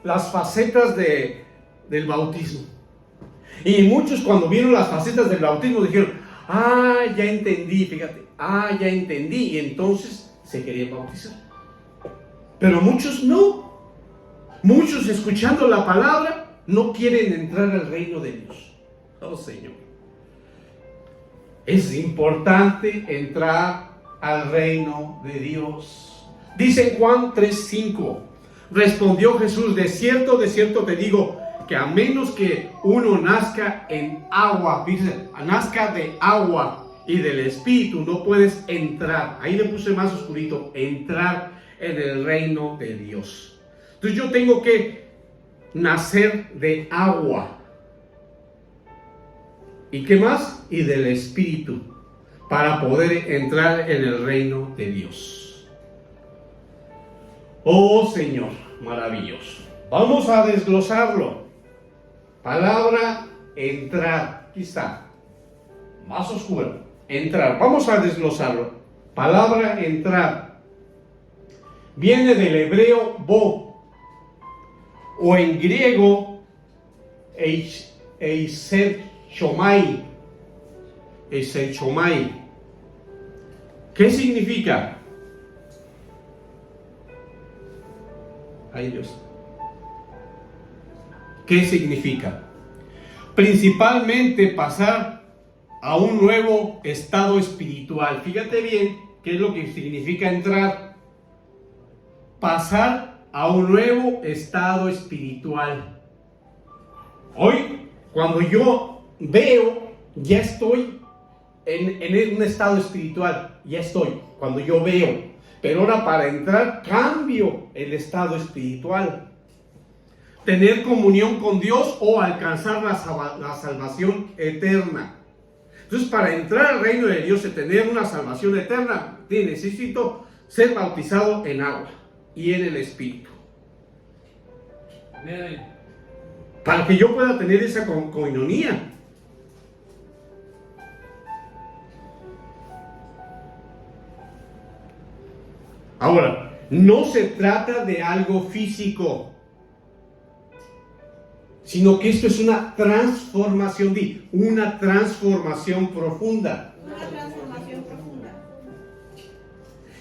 las facetas del bautismo. Y muchos cuando vieron las facetas del bautismo dijeron, ya entendí, fíjate, ya entendí. Y entonces se querían bautizar. Pero muchos no. Muchos escuchando la palabra no quieren entrar al reino de Dios. Oh Señor. Es importante entrar al reino de Dios. Dice Juan 3:5. Respondió Jesús, de cierto te digo, que a menos que uno nazca en agua, dice, nazca de agua y del Espíritu, no puedes entrar. Ahí le puse más oscurito, entrar en el reino de Dios. Entonces yo tengo que nacer de agua. ¿Y qué más? Y del Espíritu, para poder entrar en el reino de Dios. Oh Señor, maravilloso. Vamos a desglosarlo. Palabra entrar. Aquí está. Más oscuro. Entrar. Vamos a desglosarlo. Palabra entrar. Viene del hebreo bo. O en griego eiser chomai. ¿Qué significa? Ay Dios. ¿Qué significa? Principalmente pasar a un nuevo estado espiritual. Fíjate bien qué es lo que significa entrar. Pasar a un nuevo estado espiritual. Hoy, cuando yo veo, ya estoy en un estado espiritual. Ya estoy, cuando yo veo. Pero ahora para entrar, cambio el estado espiritual. Tener comunión con Dios o alcanzar la salvación eterna. Entonces, para entrar al reino de Dios y tener una salvación eterna, necesito ser bautizado en agua y en el Espíritu. Amén. Para que yo pueda tener esa coinonía. Ahora, no se trata de algo físico. sino que esto es una transformación, una transformación profunda. Una transformación profunda.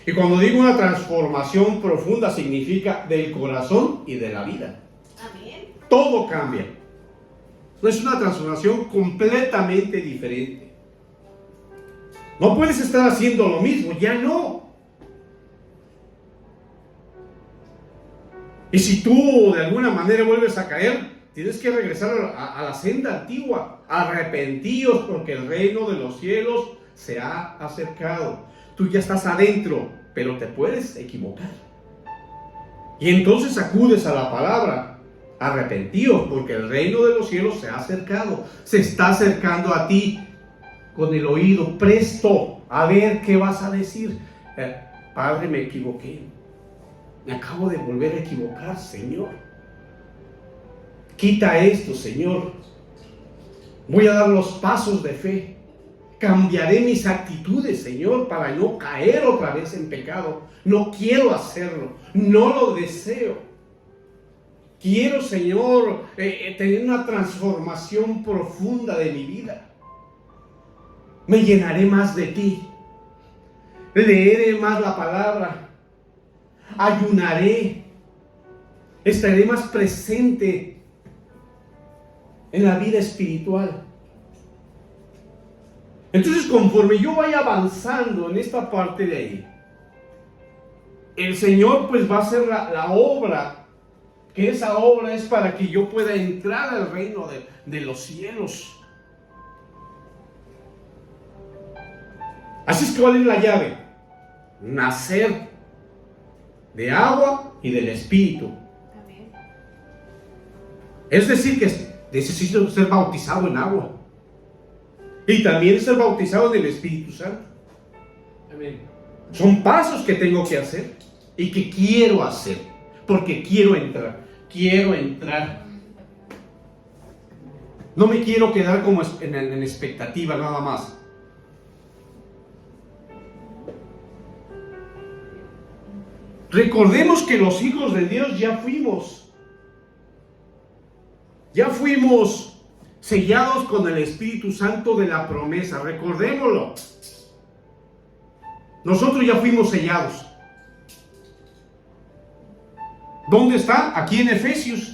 Y cuando digo una transformación profunda, significa del corazón y de la vida. Amén. Todo cambia. No es una transformación completamente diferente. No puedes estar haciendo lo mismo, ya no. Y si tú de alguna manera vuelves a caer, tienes que regresar a la senda antigua. Arrepentíos porque el reino de los cielos se ha acercado. Tú ya estás adentro, pero te puedes equivocar. Y entonces acudes a la palabra. Arrepentíos porque el reino de los cielos se ha acercado. Se está acercando a ti con el oído presto a ver qué vas a decir. Padre, me equivoqué. Me acabo de volver a equivocar, Señor. Quita esto, Señor. Voy a dar los pasos de fe. Cambiaré mis actitudes, Señor, para no caer otra vez en pecado. No quiero hacerlo. No lo deseo. Quiero, Señor, tener una transformación profunda de mi vida. Me llenaré más de ti. Leeré más la palabra. Ayunaré. Estaré más presente en la vida espiritual. Entonces, conforme yo vaya avanzando en esta parte de ahí, el Señor pues va a hacer la obra, que esa obra es para que yo pueda entrar al reino de los cielos. Así es que ¿cuál es la llave? Nacer de agua y del Espíritu. Amén. Es decir, que necesito ser bautizado en agua y también ser bautizado en el Espíritu Santo. Amén. Son pasos que tengo que hacer y que quiero hacer, porque quiero entrar. No me quiero quedar como en expectativa nada más. Recordemos que los hijos de Dios ya fuimos sellados con el Espíritu Santo de la promesa. Recordémoslo. Nosotros ya fuimos sellados. ¿Dónde está? Aquí en Efesios.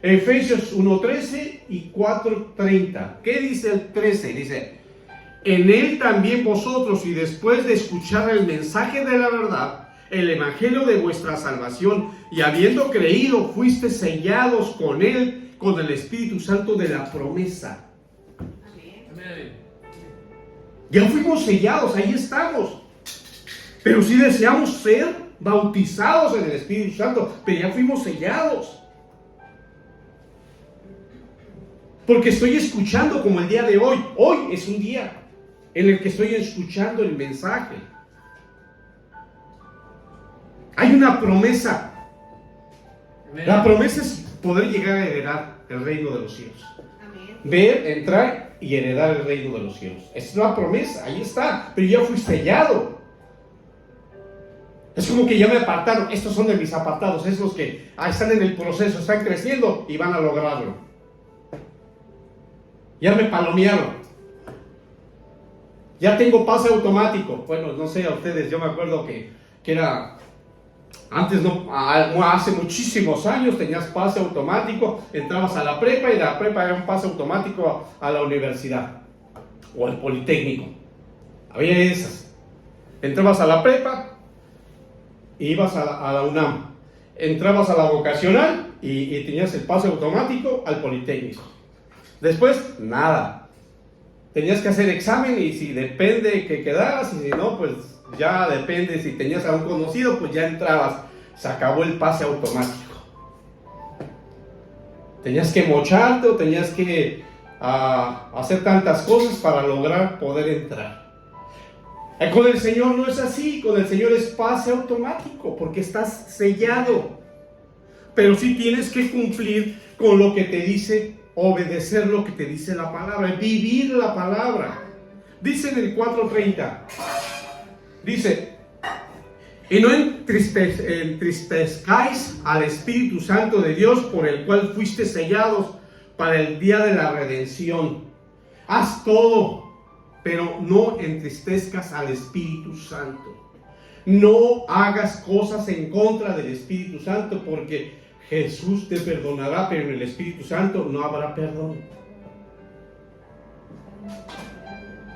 Efesios 1:13 y 4:30. ¿Qué dice el 13? Dice: en él también vosotros, y después de escuchar el mensaje de la verdad, el evangelio de vuestra salvación, y habiendo creído, fuiste sellados con él, con el Espíritu Santo de la promesa. Amén. Ya fuimos sellados, ahí estamos. Pero si deseamos ser bautizados en el Espíritu Santo, pero ya fuimos sellados. Porque estoy escuchando como el día de hoy. Hoy es un día en el que estoy escuchando el mensaje. Hay una promesa. Amén. La promesa es poder llegar a heredar el reino de los cielos. Amén. Ver, entrar y heredar el reino de los cielos. Es una promesa, ahí está. Pero ya fui sellado. Es como que ya me apartaron. Estos son de mis apartados. Es los que están en el proceso, están creciendo y van a lograrlo. Ya me palomearon. Ya tengo pase automático. Bueno, no sé a ustedes, yo me acuerdo que era... Antes no, hace muchísimos años tenías pase automático, entrabas a la prepa y de la prepa era un pase automático a la universidad o al politécnico. Había esas. Entrabas a la prepa y ibas a la UNAM. Entrabas a la vocacional y tenías el pase automático al politécnico. Después, nada. Tenías que hacer examen y si depende que quedaras y si no, pues ya depende. Si tenías a un conocido, pues ya entrabas. Se acabó el pase automático. Tenías que mocharte o tenías que hacer tantas cosas para lograr poder entrar. Con el Señor no es así. Con el Señor es pase automático porque estás sellado. Pero sí tienes que cumplir con lo que te dice, obedecer lo que te dice la palabra, vivir la palabra. Dice en el 4:30, dice: y no entristezcáis al Espíritu Santo de Dios, por el cual fuiste sellados para el día de la redención. Haz todo, pero no entristezcas al Espíritu Santo. No hagas cosas en contra del Espíritu Santo, porque Jesús te perdonará, pero en el Espíritu Santo no habrá perdón.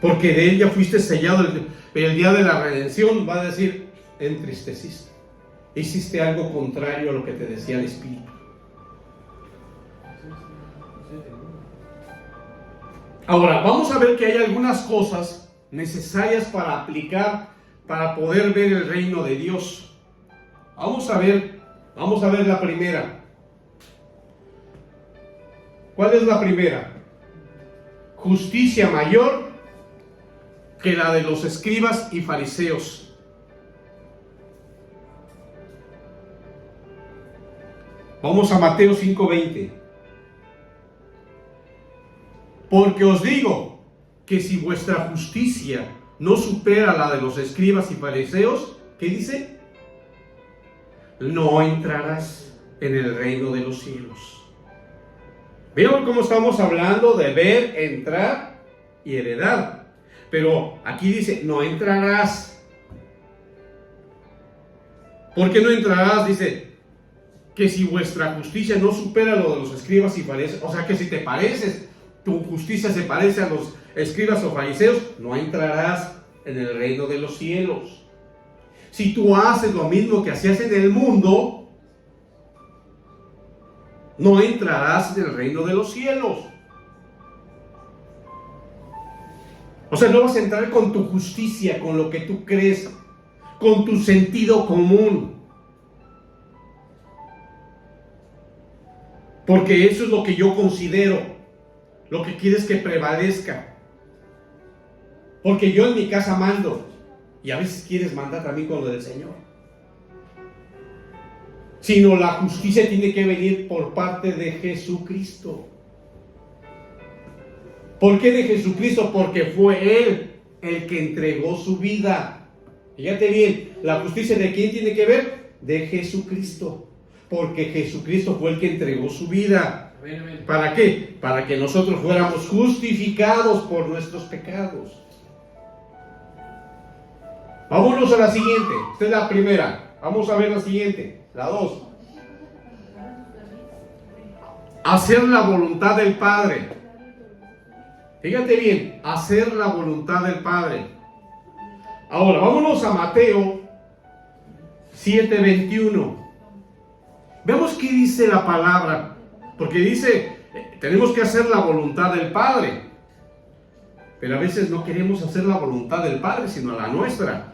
Porque de él ya fuiste sellado el día de la redención. Va a decir, entristeciste. Hiciste algo contrario a lo que te decía el Espíritu. Ahora, vamos a ver que hay algunas cosas necesarias para aplicar, para poder ver el reino de Dios. Vamos a ver la primera. ¿Cuál es la primera? Justicia mayor que la de los escribas y fariseos. Vamos a Mateo 5:20. Porque os digo que si vuestra justicia no supera la de los escribas y fariseos, ¿qué dice? No entrarás en el reino de los cielos. ¿Vieron cómo estamos hablando de ver, entrar y heredar? Pero aquí dice, no entrarás. ¿Por qué no entrarás? Dice, que si vuestra justicia no supera lo de los escribas y fariseos, o sea que si te pareces, tu justicia se parece a los escribas o fariseos, no entrarás en el reino de los cielos. Si tú haces lo mismo que hacías en el mundo, no entrarás en el reino de los cielos. O sea, no vas a entrar con tu justicia, con lo que tú crees, con tu sentido común. Porque eso es lo que yo considero. Lo que quieres que prevalezca. Porque yo en mi casa mando. Y a veces quieres mandar también con lo del Señor. Sino la justicia tiene que venir por parte de Jesucristo. ¿Por qué de Jesucristo? Porque fue Él el que entregó su vida. Fíjate bien, ¿la justicia de quién tiene que ver? De Jesucristo. Porque Jesucristo fue el que entregó su vida. ¿Para qué? Para que nosotros fuéramos justificados por nuestros pecados. Vámonos a la siguiente. Esta es la primera. Vamos a ver la siguiente. La 2. Hacer la voluntad del Padre. Fíjate bien, hacer la voluntad del Padre. Ahora, vámonos a Mateo 7:21. Veamos qué dice la palabra. Porque dice, tenemos que hacer la voluntad del Padre. Pero a veces no queremos hacer la voluntad del Padre, sino la nuestra.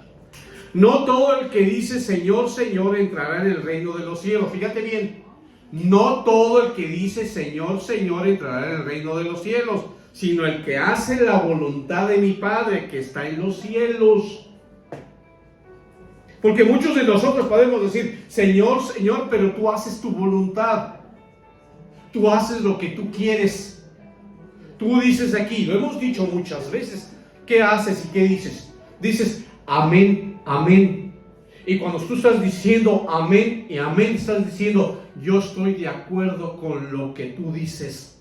No todo el que dice Señor, Señor entrará en el reino de los cielos. Fíjate bien, no todo el que dice Señor, Señor entrará en el reino de los cielos, sino el que hace la voluntad de mi Padre que está en los cielos. Porque muchos de nosotros podemos decir, Señor, Señor, pero tú haces tu voluntad. Tú haces lo que tú quieres. Tú dices aquí, lo hemos dicho muchas veces, ¿qué haces y qué dices? Dices, amén, amén. Y cuando tú estás diciendo amén y amén, estás diciendo, yo estoy de acuerdo con lo que tú dices.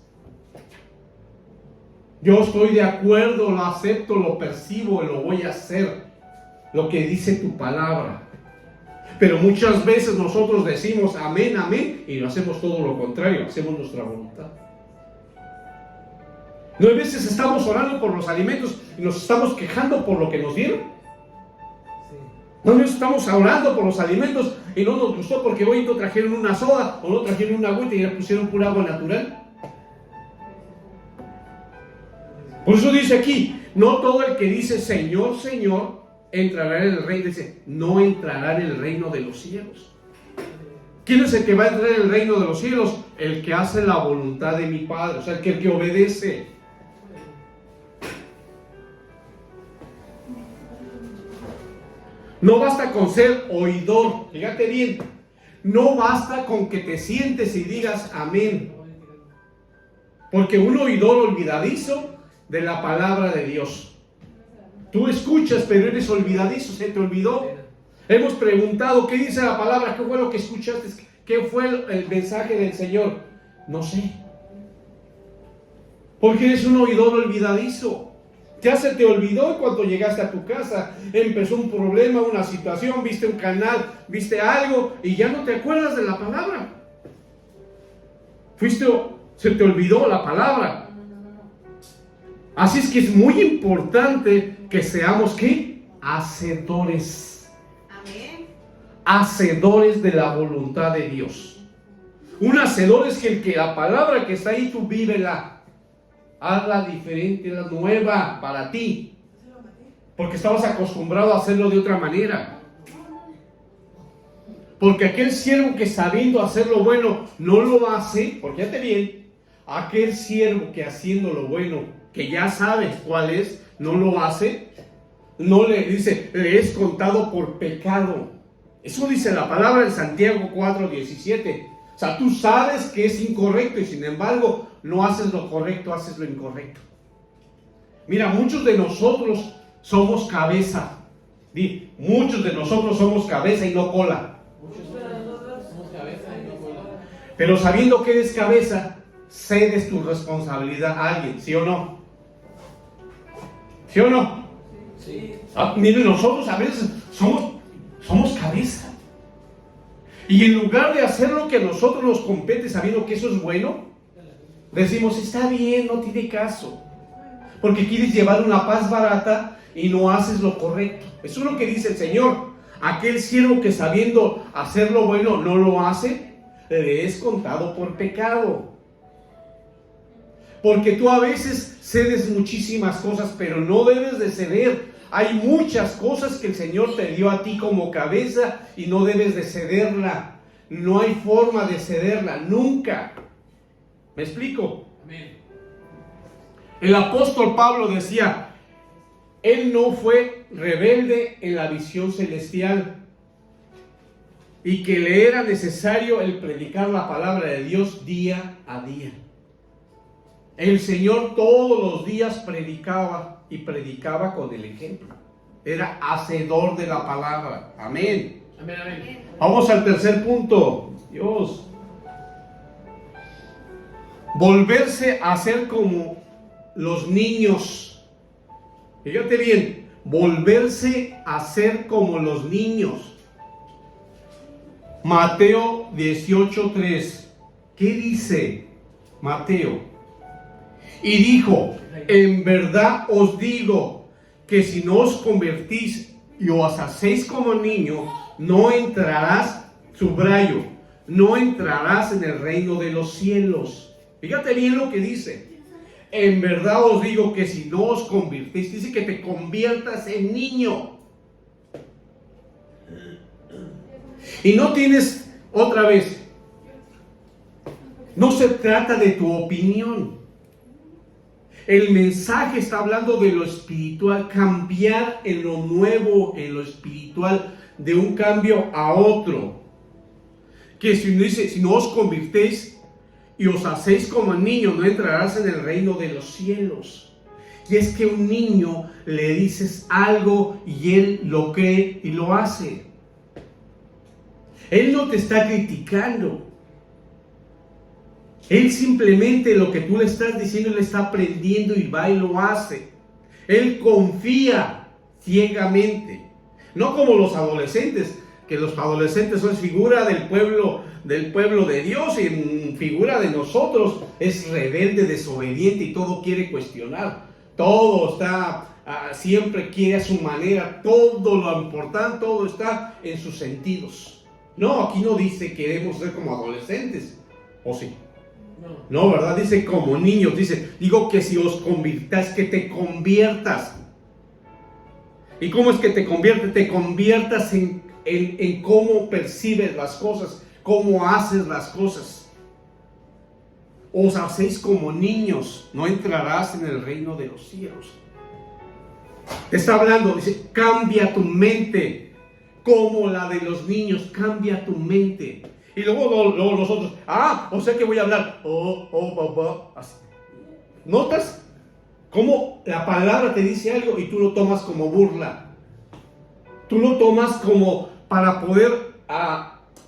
Yo estoy de acuerdo, lo acepto, lo percibo y lo voy a hacer. Lo que dice tu palabra. Pero muchas veces nosotros decimos amén, amén, y hacemos todo lo contrario, hacemos nuestra voluntad. ¿No hay veces estamos orando por los alimentos y nos estamos quejando por lo que nos dieron? ¿No nos estamos orando por los alimentos y no nos gustó porque hoy no trajeron una soda o no trajeron una agüita y le pusieron pura agua natural? Por eso dice aquí, no todo el que dice Señor, Señor, entrará en el reino, dice, no entrará en el reino de los cielos. ¿Quién es el que va a entrar en el reino de los cielos? El que hace la voluntad de mi Padre, o sea, el que obedece. No basta con ser oidor, fíjate bien, no basta con que te sientes y digas amén. Porque un oidor olvidadizo de la palabra de Dios. Tú escuchas, pero eres olvidadizo, se te olvidó. Hemos preguntado, ¿qué dice la palabra? ¿Qué fue lo que escuchaste? ¿Qué fue el mensaje del Señor? No sé. Porque eres un oidor olvidadizo. Ya se te olvidó cuando llegaste a tu casa, empezó un problema, una situación, viste un canal, viste algo y ya no te acuerdas de la palabra. Se te olvidó la palabra. Así es que es muy importante que seamos, ¿qué? Hacedores. Amén. Hacedores de la voluntad de Dios. Un hacedor es el que la palabra que está ahí tú vívela. Hazla diferente, la nueva para ti. Porque estabas acostumbrado a hacerlo de otra manera. Porque aquel siervo que sabiendo hacer lo bueno no lo hace, porque fíjate bien, aquel siervo que haciendo lo bueno, que ya sabes cuál es, no lo hace, no le dice, le es contado por pecado. Eso dice la palabra en Santiago 4:17. O sea, tú sabes que es incorrecto y sin embargo no haces lo correcto, haces lo incorrecto. Mira, muchos de nosotros somos cabeza. Muchos de nosotros somos cabeza y no cola. Somos cabeza y no cola. Pero sabiendo que eres cabeza, cedes tu responsabilidad a alguien, ¿sí o no? ¿Sí o no? Sí. Miren, nosotros a veces somos cabeza. Y en lugar de hacer lo que a nosotros nos compete sabiendo que eso es bueno, decimos, está bien, no tiene caso. Porque quieres llevar una paz barata y no haces lo correcto. Eso es lo que dice el Señor. Aquel siervo que sabiendo hacer lo bueno no lo hace, le es contado por pecado. Porque tú a veces cedes muchísimas cosas, pero no debes de ceder. Hay muchas cosas que el Señor te dio a ti como cabeza y no debes de cederla. No hay forma de cederla, nunca. ¿Me explico? Amén. El apóstol Pablo decía, él no fue rebelde en la visión celestial y que le era necesario el predicar la palabra de Dios día a día. El Señor todos los días predicaba y predicaba con el ejemplo. Era hacedor de la palabra. Amén. Amén, amén. Vamos al tercer punto. Dios. Volverse a ser como los niños. Fíjate bien. Volverse a ser como los niños. Mateo 18:3. ¿Qué dice Mateo? Y dijo, en verdad os digo que si no os convertís y os hacéis como niño, no entrarás, subrayo, no entrarás en el reino de los cielos. Fíjate bien lo que dice. En verdad os digo que si no os convertís, dice que te conviertas en niño. Y no tienes, otra vez, no se trata de tu opinión. El mensaje está hablando de lo espiritual, cambiar en lo nuevo, en lo espiritual, de un cambio a otro. Que si no dice, si no os convirtéis y os hacéis como niños, no entrarás en el reino de los cielos. Y es que a un niño le dices algo y él lo cree y lo hace. Él no te está criticando. Él simplemente lo que tú le estás diciendo, él está aprendiendo y va y lo hace. Él confía ciegamente. No como los adolescentes, que los adolescentes son figura del pueblo de Dios y figura de nosotros. Es rebelde, desobediente y todo quiere cuestionar. Todo está, siempre quiere a su manera. Todo lo importante, todo está en sus sentidos. No, aquí no dice que queremos ser como adolescentes. ¿O sí? No, ¿verdad? Dice como niños, dice, digo que si os convirtáis, que te conviertas. ¿Y cómo es que te conviertes? Te conviertas en cómo percibes las cosas, cómo haces las cosas. Os hacéis como niños, no entrarás en el reino de los cielos. Te está hablando, dice, cambia tu mente, como la de los niños, cambia tu mente. Y luego nosotros, o sea que voy a hablar, papá, así. ¿Notas cómo la palabra te dice algo y tú lo tomas como burla? Tú lo tomas como para poder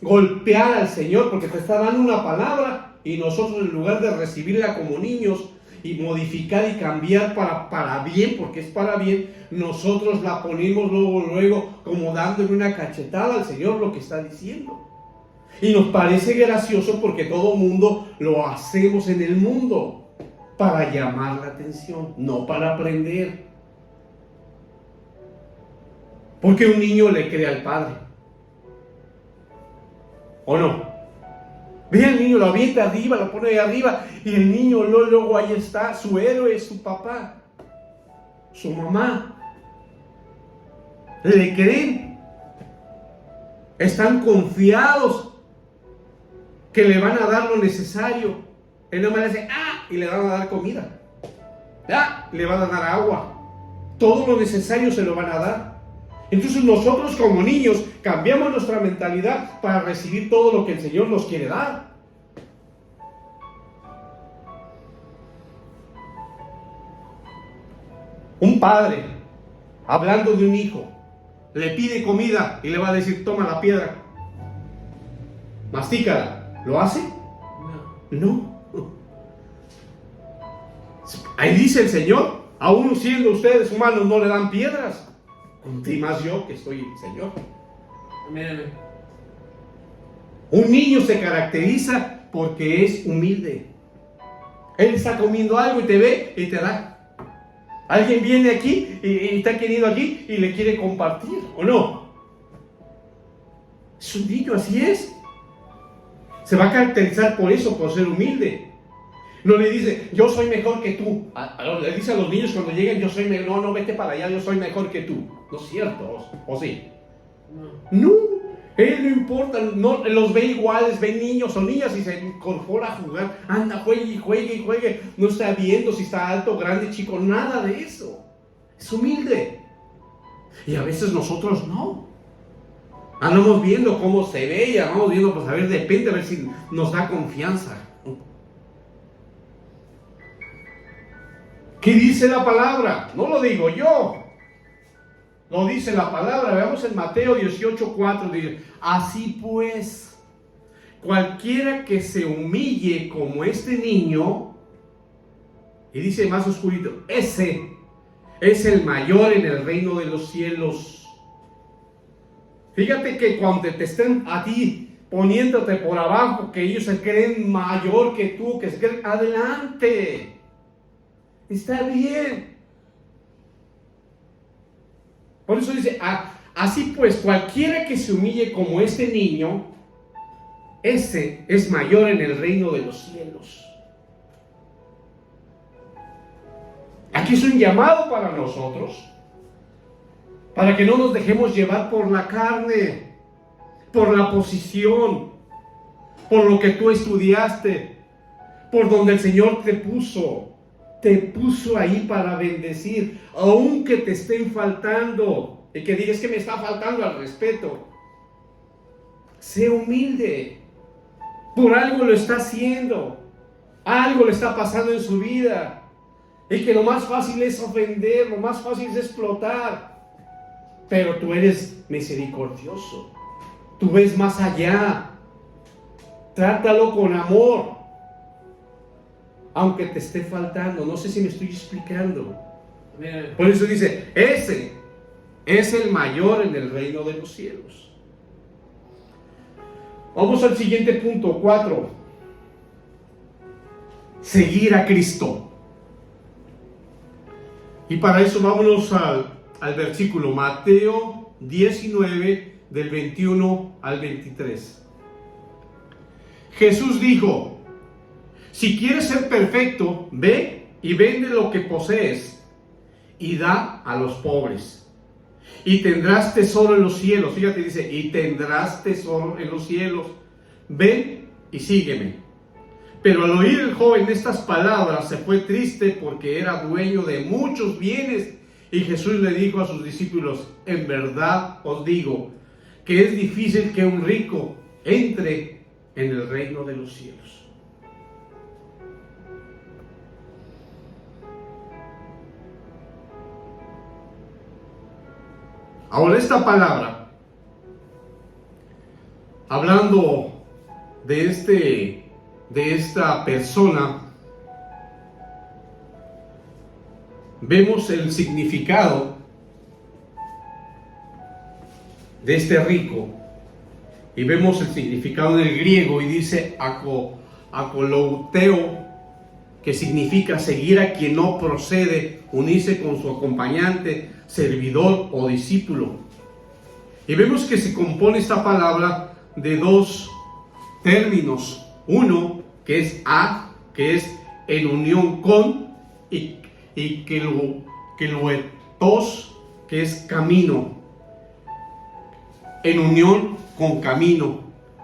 golpear al Señor, porque te está dando una palabra y nosotros en lugar de recibirla como niños y modificar y cambiar para bien, porque es para bien, nosotros la ponemos luego como dándole una cachetada al Señor lo que está diciendo. Y nos parece gracioso porque todo mundo lo hacemos en el mundo para llamar la atención, no para aprender. Porque un niño le cree al padre, ¿o no? Ve al niño, lo avienta arriba, lo pone ahí arriba, y el niño luego ahí está, su héroe es su papá, su mamá. Le creen, están confiados que le van a dar lo necesario. Él nomás le dice, y le van a dar comida, le van a dar agua, todo lo necesario se lo van a dar. Entonces nosotros como niños cambiamos nuestra mentalidad para recibir todo lo que el Señor nos quiere dar. Un padre, hablando de un hijo, le pide comida y le va a decir, toma la piedra, mastícala. ¿Lo hace? No. Ahí dice el Señor, aún siendo ustedes humanos no le dan piedras. Conté más yo que soy el Señor. Mírame. Un niño se caracteriza porque es humilde. Él está comiendo algo y te ve y te da. Alguien viene aquí y está querido aquí y le quiere compartir, ¿o no? Es un niño, así es. Se va a caracterizar por eso, por ser humilde. No le dice, yo soy mejor que tú. Le dice a los niños cuando lleguen, yo soy mejor. No, vete para allá, yo soy mejor que tú. No es cierto, ¿o sí? No, él no importa, no, los ve iguales, ve niños o niñas y se incorpora a jugar. Anda, juegue y juegue y juegue. No está viendo si está alto, grande, chico, nada de eso. Es humilde. Y a veces nosotros no. Andamos viendo cómo se ve y andamos viendo, pues a ver, depende, a ver si nos da confianza. ¿Qué dice la palabra? No lo digo yo. Lo dice la palabra. Veamos en Mateo 18:4. Dice, así pues, cualquiera que se humille como este niño, y dice más oscurito, ese es el mayor en el reino de los cielos. Fíjate que cuando te estén a ti poniéndote por abajo, que ellos se creen mayor que tú, que se creen adelante. Está bien. Por eso dice, así pues, cualquiera que se humille como este niño, ese es mayor en el reino de los cielos. Aquí es un llamado para nosotros, para que no nos dejemos llevar por la carne, por la posición, por lo que tú estudiaste, por donde el Señor te puso. Te puso ahí para bendecir, aunque te estén faltando, y que digas que me está faltando al respeto. Sé humilde, por algo lo está haciendo, algo le está pasando en su vida, y que lo más fácil es ofender, lo más fácil es explotar, pero tú eres misericordioso, tú ves más allá, trátalo con amor. Aunque te esté faltando, no sé si me estoy explicando. Por eso dice, ese es el mayor en el reino de los cielos. Vamos al siguiente punto, 4. Seguir a Cristo. Y para eso vámonos al versículo Mateo 19, del 21 al 23. Jesús dijo, si quieres ser perfecto, ve y vende lo que posees y da a los pobres. Y tendrás tesoro en los cielos. Fíjate, dice, y tendrás tesoro en los cielos. Ven y sígueme. Pero al oír el joven estas palabras, se fue triste porque era dueño de muchos bienes. Y Jesús le dijo a sus discípulos, en verdad os digo, que es difícil que un rico entre en el reino de los cielos. Ahora esta palabra, hablando de esta persona, vemos el significado de este rico y vemos el significado en el griego y dice akolouteo, que significa seguir a quien no procede, unirse con su acompañante, servidor o discípulo. Y vemos que se compone esta palabra de dos términos. Uno que es que es en unión con, y keluetos, que es camino, en unión con camino,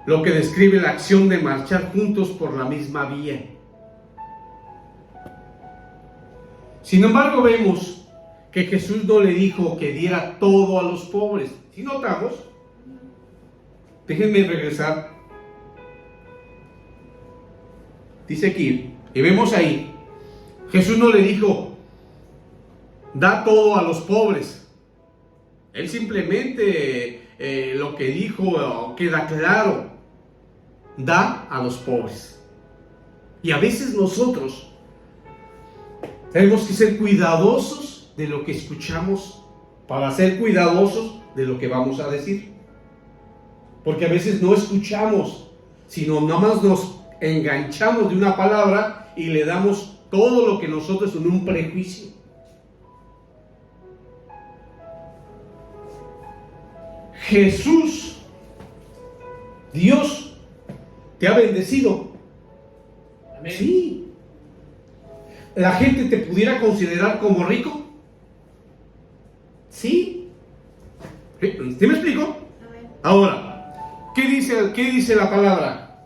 lo que describe la acción de marchar juntos por la misma vía. Sin embargo, vemos que Jesús no le dijo que diera todo a los pobres. Si notamos, déjenme regresar. Dice aquí, y vemos ahí, Jesús no le dijo, da todo a los pobres. Él simplemente lo que dijo queda claro, da a los pobres. Y a veces nosotros tenemos que ser cuidadosos de lo que escuchamos para ser cuidadosos de lo que vamos a decir. Porque a veces no escuchamos, sino nada más nos enganchamos de una palabra y le damos todo lo que nosotros en un prejuicio. Jesús, Dios, te ha bendecido. Amén. Sí. ¿La gente te pudiera considerar como rico? Sí. ¿Sí me explico? Amén. Ahora, ¿qué dice la palabra?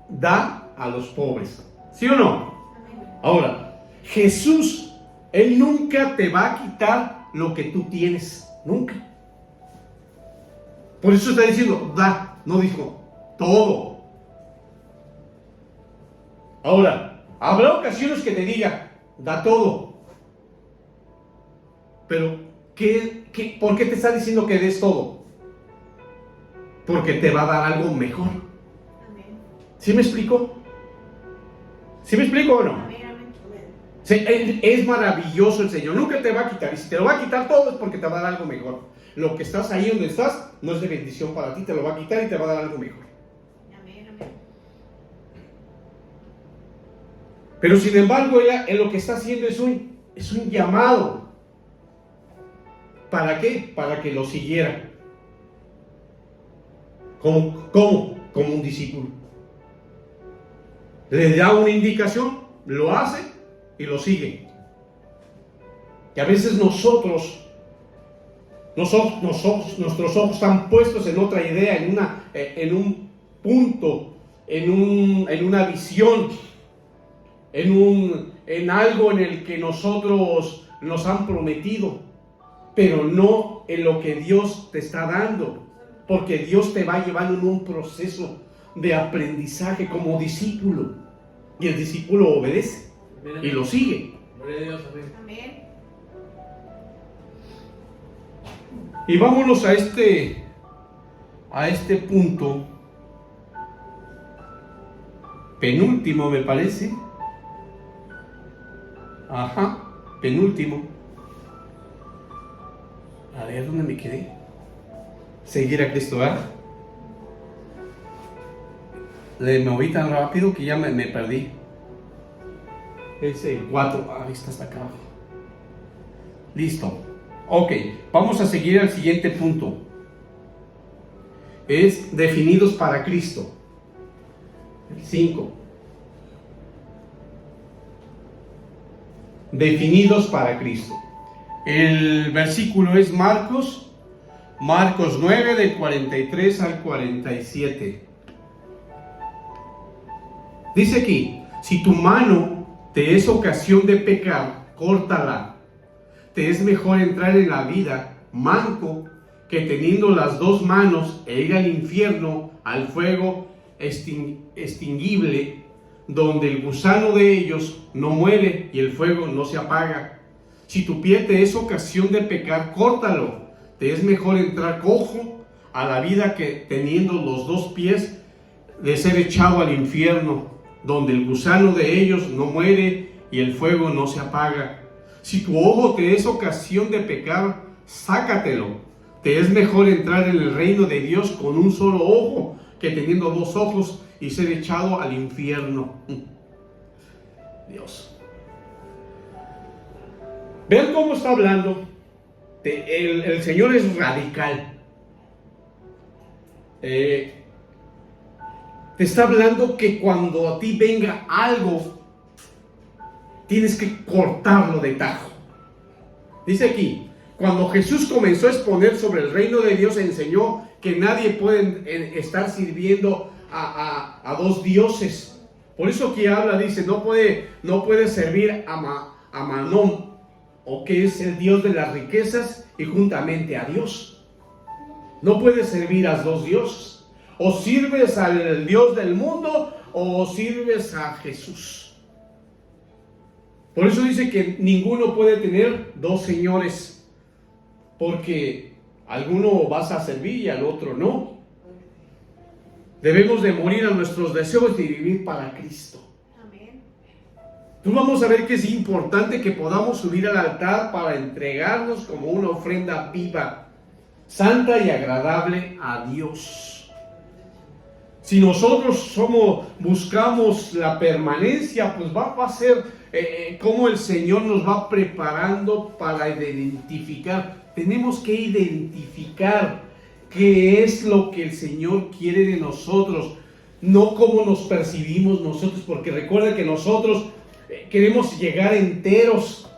Da a los pobres. ¿Sí o no? Amén. Ahora, Jesús, Él nunca te va a quitar lo que tú tienes. Nunca. Por eso está diciendo, da, no dijo todo. Ahora, habrá ocasiones que te diga, da todo. Pero, ¿por qué te está diciendo que des todo? Porque te va a dar algo mejor. Amén. ¿Sí me explico? ¿Sí me explico o no? Amén. Amén. Sí, es maravilloso el Señor, nunca te va a quitar. Y si te lo va a quitar todo es porque te va a dar algo mejor. Lo que estás ahí donde estás no es de bendición para ti, te lo va a quitar y te va a dar algo mejor. Amén. Amén. Pero sin embargo, él lo que está haciendo es un llamado. ¿Para qué? Para que lo siguiera. ¿Cómo? Como un discípulo. Le da una indicación, lo hace y lo sigue. Y a veces nuestros ojos están puestos en otra idea, en un punto, en una visión, en algo en el que nosotros nos han prometido, pero no en lo que Dios te está dando, porque Dios te va llevando en un proceso de aprendizaje como discípulo, y el discípulo obedece y lo sigue. Gloria a Dios, amén. Amén. Y vámonos a este punto penúltimo, me parece. Ajá, penúltimo. A ver, ¿dónde me quedé? Seguir a Cristo, ¿verdad? Le moví tan rápido que ya me perdí. Ese 4, ahí está hasta acá abajo. Listo. Ok, vamos a seguir al siguiente punto. Es definidos para Cristo. El 5. Definidos para Cristo. El versículo es Marcos 9 del 43 al 47. Dice aquí, si tu mano te es ocasión de pecar, córtala. Te es mejor entrar en la vida manco que teniendo las dos manos e ir al infierno, al fuego extinguible, donde el gusano de ellos no muere y el fuego no se apaga. Si tu pie te es ocasión de pecar, córtalo. Te es mejor entrar cojo a la vida que teniendo los dos pies de ser echado al infierno, donde el gusano de ellos no muere y el fuego no se apaga. Si tu ojo te es ocasión de pecar, sácatelo. Te es mejor entrar en el reino de Dios con un solo ojo que teniendo dos ojos y ser echado al infierno. Dios. Vean cómo está hablando. El Señor es radical. Te está hablando que cuando a ti venga algo, tienes que cortarlo de tajo. Dice aquí, cuando Jesús comenzó a exponer sobre el reino de Dios, enseñó que nadie puede estar sirviendo a dos dioses. Por eso aquí habla, dice, no puede servir a Manón, o que es el Dios de las riquezas, y juntamente a Dios. No puedes servir a dos dioses. O sirves al Dios del mundo, o sirves a Jesús. Por eso dice que ninguno puede tener dos señores, porque alguno vas a servir y al otro no. Debemos de morir a nuestros deseos y vivir para Cristo. Amén. Entonces vamos a ver que es importante que podamos subir al altar para entregarnos como una ofrenda viva, santa y agradable a Dios. Si nosotros buscamos la permanencia, pues va a ser como el Señor nos va preparando para identificar. Tenemos que identificar qué es lo que el Señor quiere de nosotros, no cómo nos percibimos nosotros, porque recuerda que nosotros queremos llegar enteros,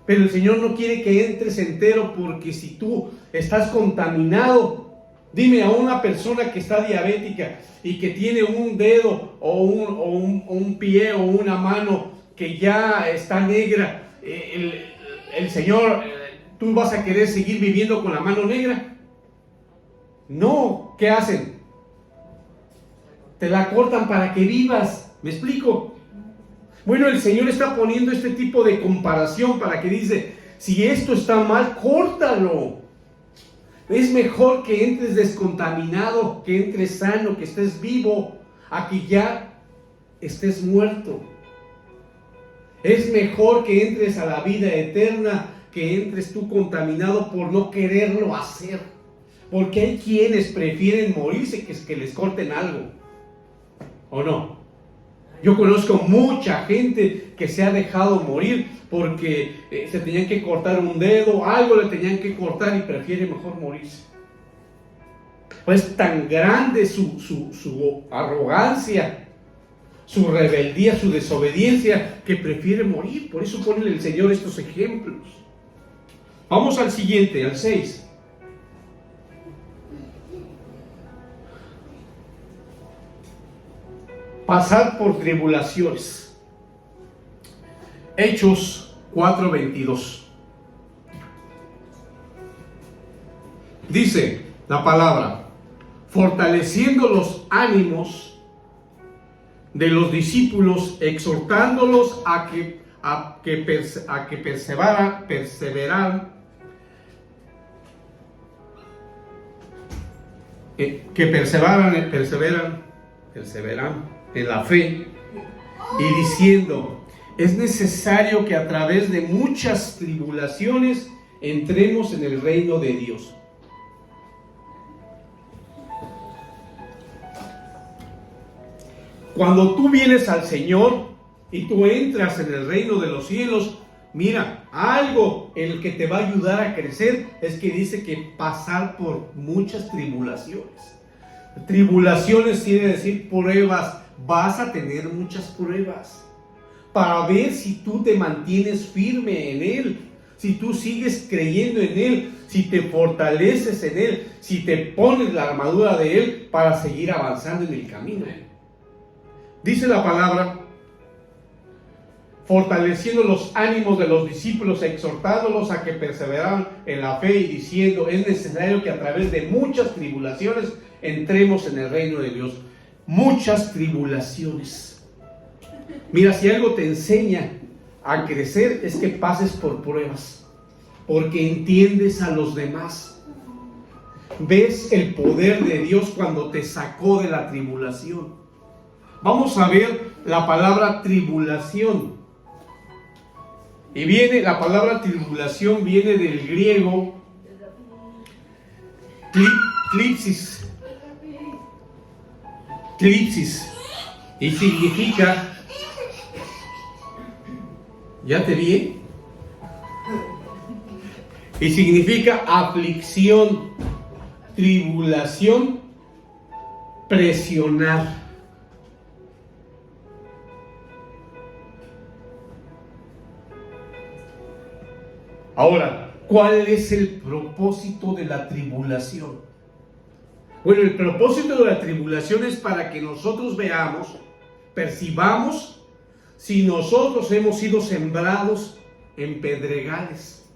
pero el Señor no quiere que entres entero, porque si tú estás contaminado, dime a una persona que está diabética y que tiene un dedo o un pie o una mano que ya está negra, el Señor, ¿tú vas a querer seguir viviendo con la mano negra? No, ¿qué hacen? Te la cortan para que vivas, ¿me explico? Bueno, el Señor está poniendo este tipo de comparación para que dice, si esto está mal, córtalo. Es mejor que entres descontaminado, que entres sano, que estés vivo, a que ya estés muerto. Es mejor que entres a la vida eterna, que entres tú contaminado por no quererlo hacer. Porque hay quienes prefieren morirse que les corten algo. ¿O no? Yo conozco mucha gente que se ha dejado morir porque se tenían que cortar un dedo, algo le tenían que cortar y prefiere mejor morirse. Pues tan grande su arrogancia, su rebeldía, su desobediencia, que prefiere morir. Por eso pone el Señor estos ejemplos. Vamos al siguiente, al 6. Pasar por tribulaciones. Hechos 4:22. Dice la palabra, fortaleciendo los ánimos de los discípulos, exhortándolos a que perseveran en la fe, y diciendo, es necesario que a través de muchas tribulaciones entremos en el reino de Dios. Cuando tú vienes al Señor y tú entras en el reino de los cielos, mira, algo en el que te va a ayudar a crecer es que dice que pasar por muchas tribulaciones. Tribulaciones quiere decir pruebas. Vas a tener muchas pruebas para ver si tú te mantienes firme en Él, si tú sigues creyendo en Él, si te fortaleces en Él, si te pones la armadura de Él para seguir avanzando en el camino. Dice la palabra, fortaleciendo los ánimos de los discípulos, exhortándolos a que perseveraran en la fe y diciendo, es necesario que a través de muchas tribulaciones entremos en el reino de Dios. Muchas tribulaciones. Mira, si algo te enseña a crecer es que pases por pruebas, porque entiendes a los demás. Ves el poder de Dios cuando te sacó de la tribulación. Vamos a ver la palabra tribulación. Y viene, la palabra tribulación viene del griego clipsis. Clipsis. Y significa, ¿ya te vi? Y significa aflicción, tribulación, presionar. Ahora, ¿cuál es el propósito de la tribulación? Bueno, el propósito de la tribulación es para que nosotros veamos, percibamos si nosotros hemos sido sembrados en pedregales.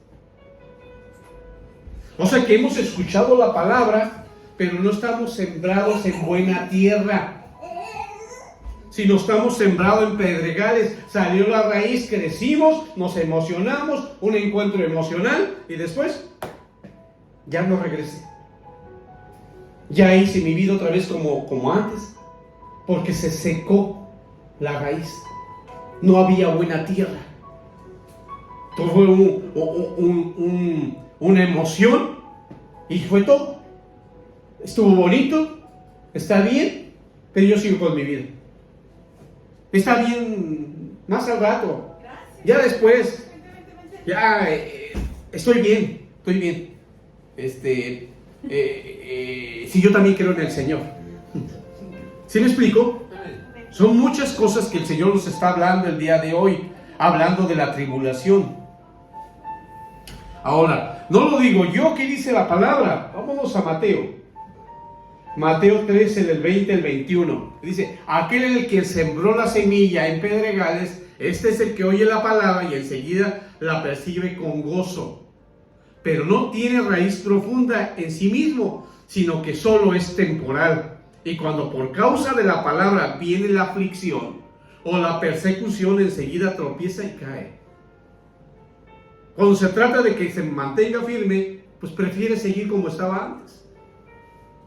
O sea que hemos escuchado la palabra, pero no estamos sembrados en buena tierra. Si no estamos sembrados en pedregales, salió la raíz, crecimos, nos emocionamos, un encuentro emocional y después ya no regresé. Ya hice mi vida otra vez como antes, porque se secó la raíz. No había buena tierra. Todo fue una emoción y fue todo. Estuvo bonito, está bien, pero yo sigo con mi vida. Está bien más al rato. Ya después, ya estoy bien. Si yo también creo en el Señor. ¿Sí me explico? Son muchas cosas que el Señor nos está hablando el día de hoy, hablando de la tribulación. Ahora, no lo digo yo, ¿qué dice la palabra? Vámonos a Mateo. Mateo 13, del 20 al 21. Dice, aquel en el que sembró la semilla en pedregales, este es el que oye la palabra y enseguida la percibe con gozo. Pero no tiene raíz profunda en sí mismo, sino que solo es temporal. Y cuando por causa de la palabra viene la aflicción o la persecución, enseguida tropieza y cae. Cuando se trata de que se mantenga firme, pues prefiere seguir como estaba antes.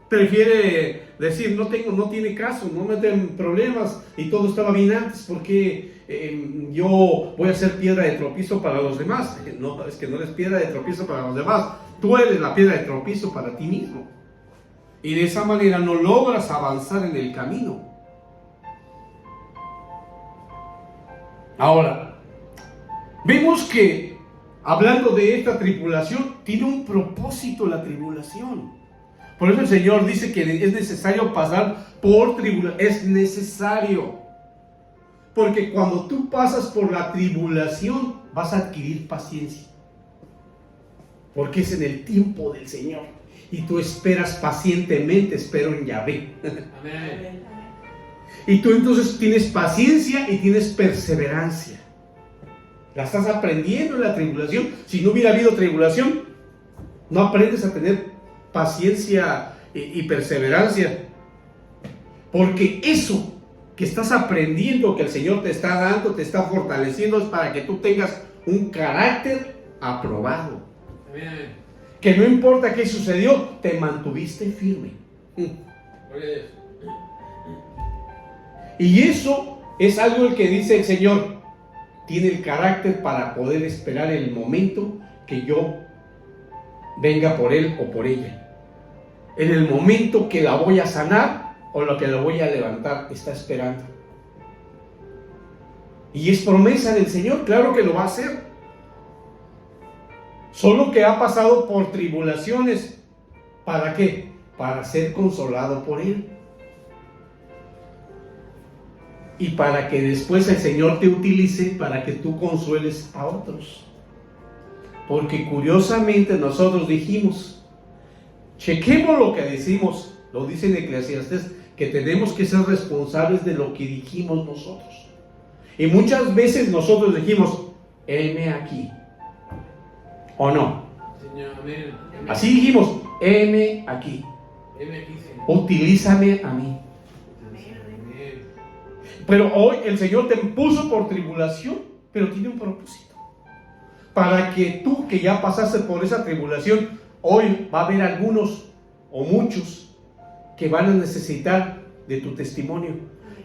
Prefiere decir, no tiene caso, no me meten problemas y todo estaba bien antes, porque yo voy a ser piedra de tropiezo para los demás. No, es que no eres piedra de tropiezo para los demás, tú eres la piedra de tropiezo para ti mismo. Y de esa manera no logras avanzar en el camino. Ahora, vemos que, hablando de esta tribulación, tiene un propósito la tribulación. Por eso el Señor dice que es necesario pasar por tribulación. Es necesario. Porque cuando tú pasas por la tribulación, vas a adquirir paciencia. Porque es en el tiempo del Señor. Y tú esperas pacientemente, espero en Yahvé. Amén. Y tú entonces tienes paciencia y tienes perseverancia. La estás aprendiendo en la tribulación. Si no hubiera habido tribulación, no aprendes a tener paciencia y perseverancia, porque eso que estás aprendiendo, que el Señor te está dando, te está fortaleciendo, es para que tú tengas un carácter aprobado. Amén. Que no importa qué sucedió, te mantuviste firme. Y eso es algo que dice el Señor, tiene el carácter para poder esperar el momento que yo venga por él o por ella. En el momento que la voy a sanar o lo que la voy a levantar, está esperando. Y es promesa del Señor, claro que lo va a hacer. Solo que ha pasado por tribulaciones. ¿Para qué? Para ser consolado por Él. Y para que después el Señor te utilice para que tú consueles a otros. Porque curiosamente nosotros dijimos, chequemos lo que decimos, lo dice en Eclesiastés, que tenemos que ser responsables de lo que dijimos nosotros. Y muchas veces nosotros dijimos, heme aquí, ¿o no? Señor, amén. Así dijimos, heme aquí, Heme aquí, Señor. utilízame a mí. Amén. Pero hoy el Señor te puso por tribulación, pero tiene un propósito. Para que tú que ya pasaste por esa tribulación, hoy va a haber algunos o muchos que van a necesitar de tu testimonio,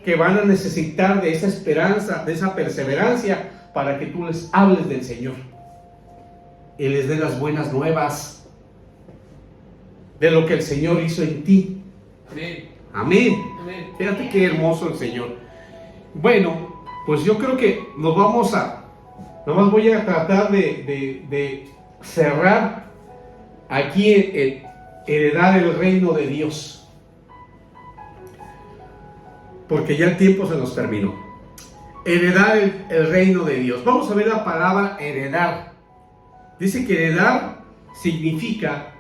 que van a necesitar de esa esperanza, de esa perseverancia, para que tú les hables del Señor y les dé las buenas nuevas de lo que el Señor hizo en ti. Amén. Amén. Amén. Fíjate qué hermoso el Señor. Bueno, pues yo creo que nomás voy a tratar de cerrar aquí heredar el reino de Dios, porque ya el tiempo se nos terminó. Heredar el reino de Dios. Vamos a ver la palabra heredar. Dice que heredar significa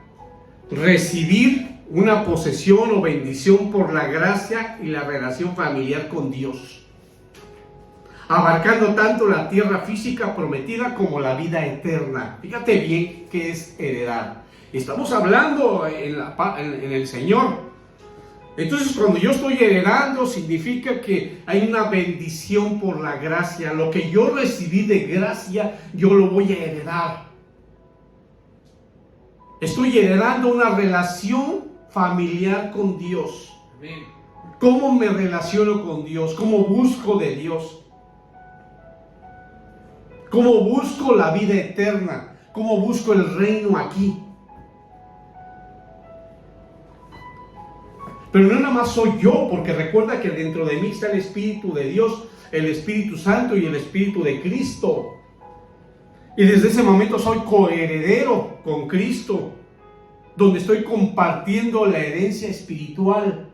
recibir una posesión o bendición por la gracia y la relación familiar con Dios, abarcando tanto la tierra física prometida como la vida eterna. Fíjate bien qué es heredar. Estamos hablando en el Señor. Entonces, cuando yo estoy heredando, significa que hay una bendición por la gracia. Lo que yo recibí de gracia, yo lo voy a heredar. Estoy heredando una relación familiar con Dios. Amén. ¿Cómo me relaciono con Dios? ¿Cómo busco de Dios? ¿Cómo busco la vida eterna? ¿Cómo busco el reino aquí? Pero no nada más soy yo, porque recuerda que dentro de mí está el Espíritu de Dios, el Espíritu Santo y el Espíritu de Cristo. Y desde ese momento soy coheredero con Cristo, donde estoy compartiendo la herencia espiritual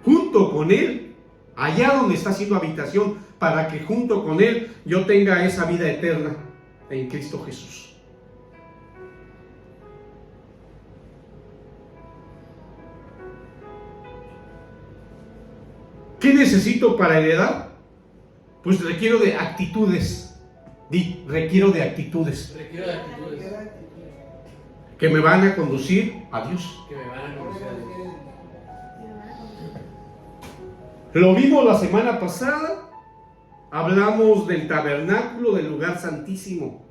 junto con Él, allá donde está haciendo habitación, para que junto con Él yo tenga esa vida eterna en Cristo Jesús. ¿Qué necesito para heredar? Pues requiero de actitudes. Requiero de actitudes Requiero de actitudes que me van a conducir a Dios. que me van a conducir a Dios. Lo vimos la semana pasada. Hablamos del tabernáculo, del lugar santísimo.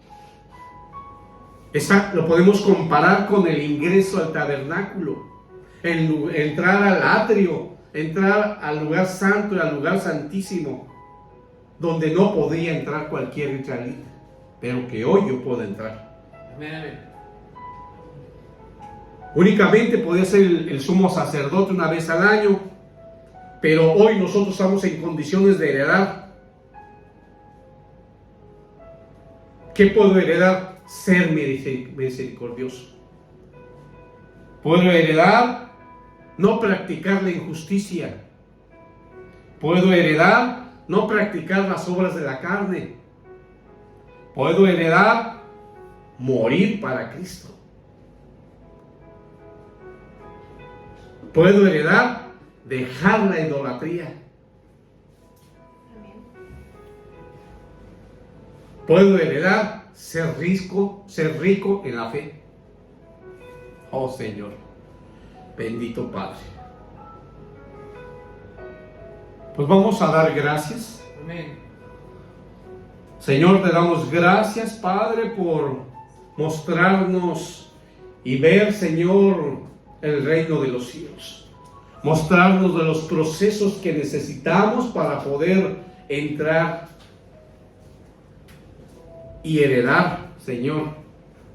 Lo podemos comparar con el ingreso al tabernáculo, entrar al atrio, entrar al lugar santo y al lugar santísimo, donde no podía entrar cualquier israelita, pero que hoy yo puedo entrar. Amén, amén. Únicamente podía ser el sumo sacerdote una vez al año, pero hoy nosotros estamos en condiciones de heredar. ¿Qué puedo heredar? Ser misericordioso. Puedo heredar no practicar la injusticia. Puedo heredar no practicar las obras de la carne. Puedo heredar morir para Cristo. Puedo heredar dejar la idolatría. Amén. Puedo heredar ser rico en la fe. Oh Señor, bendito Padre. Pues vamos a dar gracias. Amén. Señor, te damos gracias, Padre, por mostrarnos y ver, Señor, el reino de los cielos. Mostrarnos de los procesos que necesitamos para poder entrar y heredar, Señor,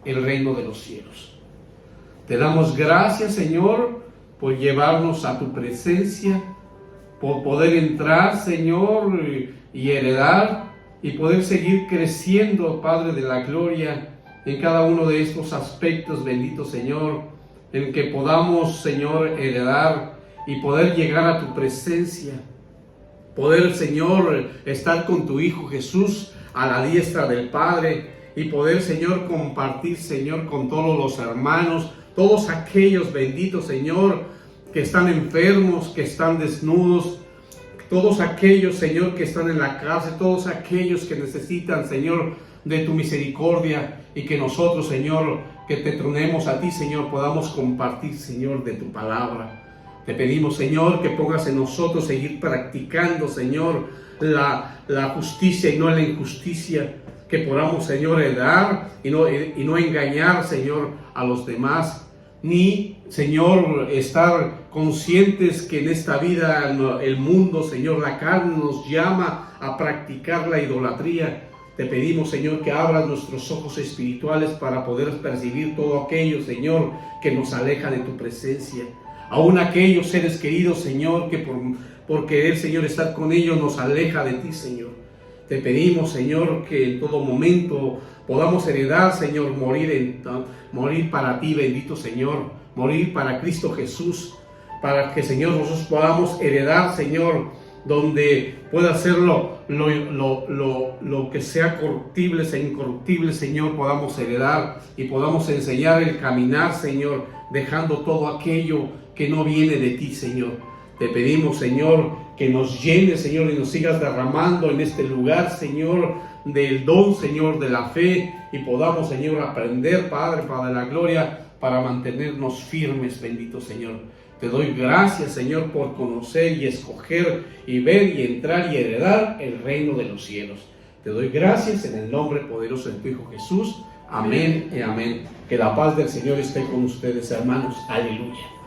el reino de los cielos. Te damos gracias, Señor, por llevarnos a tu presencia, por poder entrar, Señor, y heredar y poder seguir creciendo, Padre de la gloria, en cada uno de estos aspectos, bendito Señor, en que podamos, Señor, heredar y poder llegar a tu presencia, poder, Señor, estar con tu Hijo Jesús a la diestra del Padre y poder, Señor, compartir, Señor, con todos los hermanos, todos aquellos, benditos, Señor, que están enfermos, que están desnudos, todos aquellos, Señor, que están en la cárcel, todos aquellos que necesitan, Señor, de tu misericordia, y que nosotros, Señor, que te tronemos a ti, Señor, podamos compartir, Señor, de tu palabra. Te pedimos, Señor, que pongas en nosotros seguir practicando, Señor, la justicia y no la injusticia, que podamos, Señor, heredar y no engañar, Señor, a los demás, ni, Señor, estar conscientes que en esta vida el mundo, Señor, la carne nos llama a practicar la idolatría. Te pedimos, Señor, que abras nuestros ojos espirituales para poder percibir todo aquello, Señor, que nos aleja de tu presencia. Aún aquellos seres queridos, Señor, que por querer, Señor, estar con ellos nos aleja de ti, Señor. Te pedimos, Señor, que en todo momento podamos heredar, Señor, morir para ti, bendito Señor, morir para Cristo Jesús, para que, Señor, nosotros podamos heredar, Señor, donde pueda hacerlo lo que sea corruptible, sea incorruptible, Señor, podamos heredar y podamos enseñar el caminar, Señor, dejando todo aquello que no viene de ti, Señor. Te pedimos, Señor, que nos llenes, Señor, y nos sigas derramando en este lugar, Señor, del don, Señor, de la fe, y podamos, Señor, aprender, Padre, para la gloria, para mantenernos firmes, bendito Señor. Te doy gracias, Señor, por conocer y escoger y ver y entrar y heredar el reino de los cielos. Te doy gracias en el nombre poderoso de tu Hijo Jesús. Amén y amén. Que la paz del Señor esté con ustedes, hermanos. Aleluya.